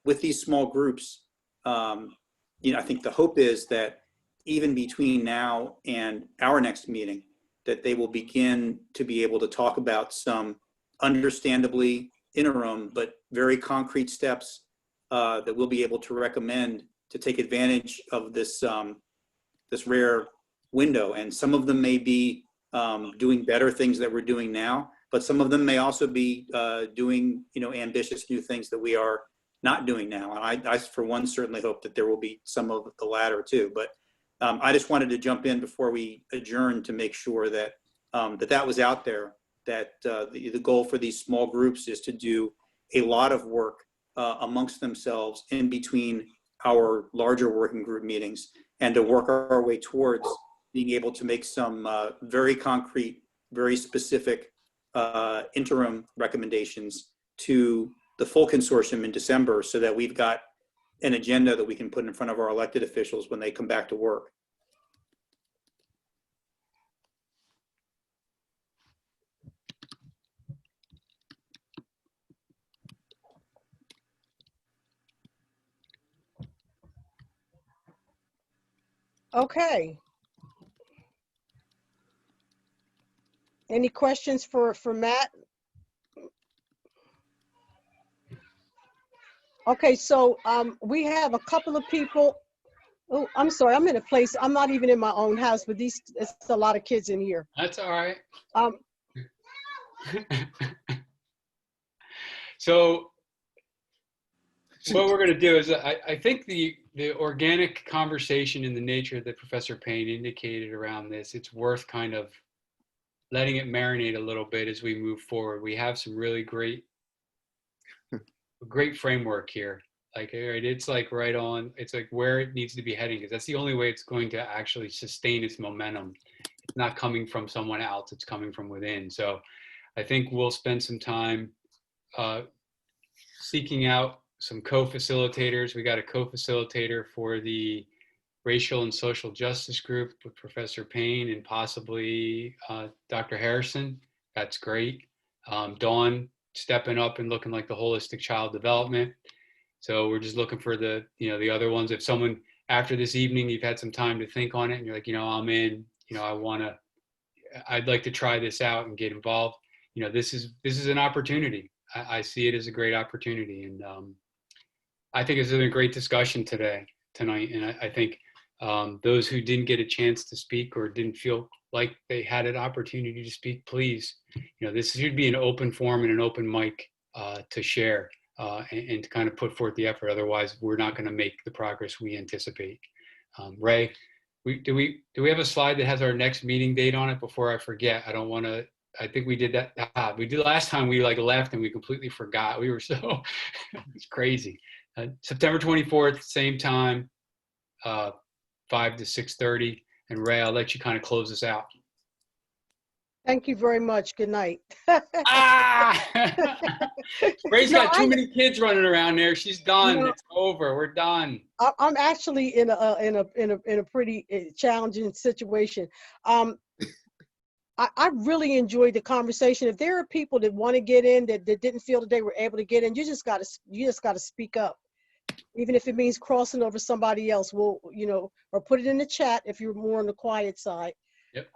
with these small groups, you know, I think the hope is that even between now and our next meeting, that they will begin to be able to talk about some understandably interim, but very concrete steps that we'll be able to recommend to take advantage of this, this rare window. And some of them may be doing better things that we're doing now, but some of them may also be doing, you know, ambitious new things that we are not doing now. And I for one, certainly hope that there will be some of the latter too. But I just wanted to jump in before we adjourn to make sure that that was out there, that the goal for these small groups is to do a lot of work amongst themselves in between our larger working group meetings, and to work our way towards being able to make some very concrete, very specific interim recommendations to the full consortium in December, so that we've got an agenda that we can put in front of our elected officials when they come back to work. Okay. Any questions for Matt? Okay, so we have a couple of people. Oh, I'm sorry, I'm in a place, I'm not even in my own house, but it's a lot of kids in here. That's all right. So what we're going to do is, I think the organic conversation in the nature that Professor Payne indicated around this, it's worth kind of letting it marinate a little bit as we move forward. We have some really great framework here. Like, right, it's like right on, it's like where it needs to be heading, because that's the only way it's going to actually sustain its momentum. It's not coming from someone else, it's coming from within. So I think we'll spend some time seeking out some co-facilitators. We got a co-facilitator for the racial and social justice group with Professor Payne and possibly Dr. Harrison. That's great. Dawn stepping up and looking like the holistic child development. So we're just looking for the, the other ones. If someone after this evening, you've had some time to think on it and you're like, I'm in, I'd like to try this out and get involved. This is an opportunity. I see it as a great opportunity. And I think it's been a great discussion tonight. And I think those who didn't get a chance to speak or didn't feel like they had an opportunity to speak, please, this should be an open forum and an open mic to share and to kind of put forth the effort. Otherwise, we're not going to make the progress we anticipate. Ray, do we have a slide that has our next meeting date on it before I forget? I don't want to. I think we did that. We did last time. We left and we completely forgot. We were so it's crazy. September 24th, same time, 5 to 6:30. And Ray, I'll let you kind of close us out. Thank you very much. Good night. Ray's got too many kids running around there. She's done. It's over. We're done. I'm actually in a pretty challenging situation. I really enjoyed the conversation. If there are people that want to get in that didn't feel that they were able to get in, you just got to speak up, even if it means crossing over somebody else. We'll or put it in the chat if you're more on the quiet side. Yep.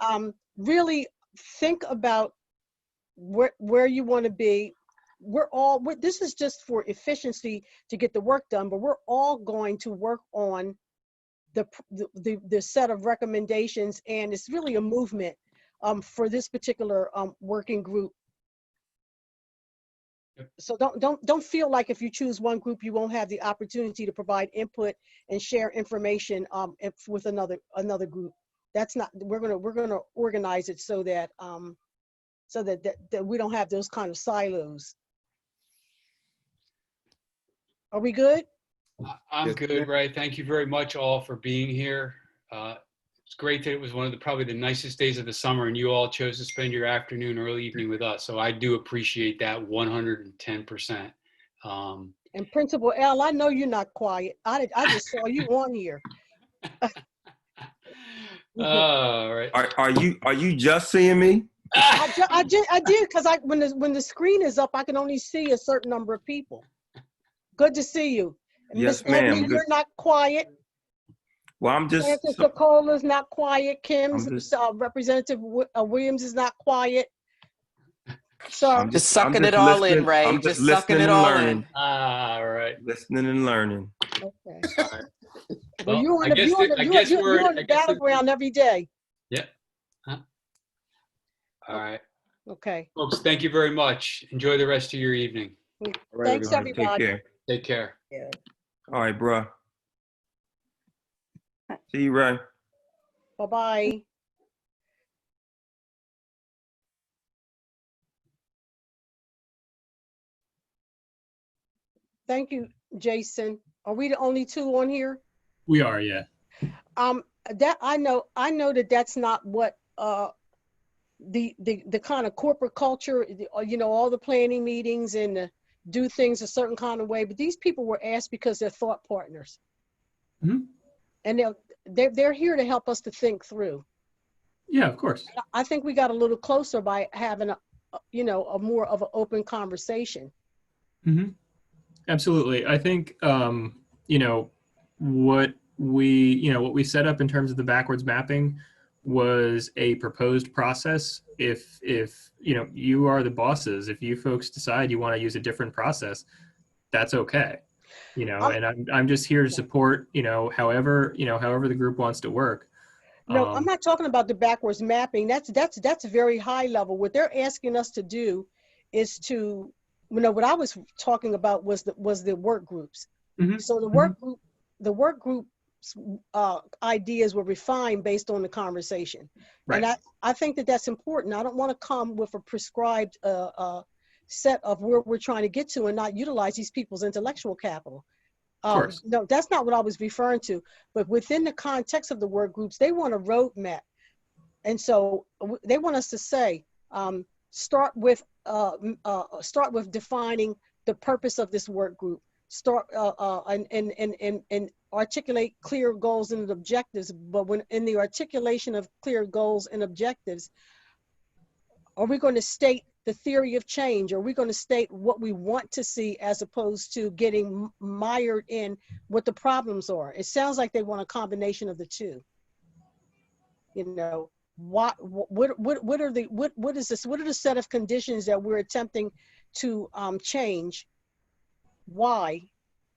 Really think about where you want to be. This is just for efficiency to get the work done, but we're all going to work on the set of recommendations, and it's really a movement for this particular working group. So don't feel like if you choose one group you won't have the opportunity to provide input and share information with another group. That's not. We're gonna organize it so that that we don't have those kind of silos. Are we good? I'm good, Ray. Thank you very much all for being here. It's great that it was one of probably the nicest days of the summer and you all chose to spend your afternoon, early evening with us. So I do appreciate that 110%. And Principal L, I know you're not quiet. I just saw you on here. All right. Are you just seeing me? I did because when the screen is up, I can only see a certain number of people. Good to see you. Yes, Miss Ebony, ma'am. you're not quiet. Well, I'm just. Francis Cola's not quiet. Kim's Representative Williams is not quiet. So I'm just sucking it all in, Ray. I'm just sucking it and all learning. in. All right. Listening and learning. Okay. All right. Well, you're on the battleground every day. Yeah. Huh? All right. Okay. Folks, thank you very much. Enjoy the rest of your evening. Thanks, everybody. Take care. Take care. Yeah. All right, bro. See you, Ray. Bye-bye. Thank you, Jason. Are we the only two on here? We are, yeah. That I know that's not what the kind of corporate culture, all the planning meetings and do things a certain kind of way, but these people were asked because they're thought partners. Mm-hmm. And they're here to help us to think through. Yeah, of course. I think we got a little closer by having a more of an open conversation. Mm-hmm. Absolutely. I think, what we set up in terms of the backwards mapping was a proposed process. If you are the bosses, if you folks decide you want to use a different process, that's okay. And I'm just here to support, however the group wants to work. No, I'm not talking about the backwards mapping. That's very high level. What they're asking us to do is to, what I was talking about was the work groups. Mm-hmm. So the work group's ideas were refined based on the conversation. Right. And I think that's important. I don't want to come with a prescribed set of where we're trying to get to and not utilize these people's intellectual capital. course. No, that's not what I was referring to. But within the context of the work groups, they want a roadmap. And so they want us to say, start with defining the purpose of this work group. And articulate clear goals and objectives. But when in the articulation of clear goals and objectives, are we going to state the theory of change? Are we going to state what we want to see as opposed to getting mired in what the problems are? It sounds like they want a combination of the two. You know, what are the set of conditions that we're attempting to change? Why?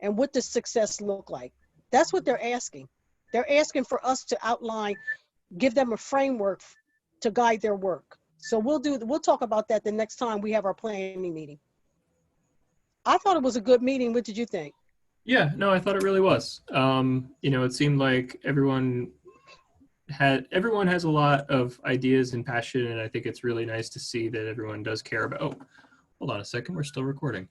And what does success look like? That's what they're asking. They're asking for us to outline, give them a framework to guide their work. So we'll talk about that the next time we have our planning meeting. I thought it was a good meeting. What did you think? Yeah, no, I thought it really was. You know, it seemed like everyone has a lot of ideas and passion, and I think it's really nice to see that everyone does care about. Oh, hold on a second, we're still recording.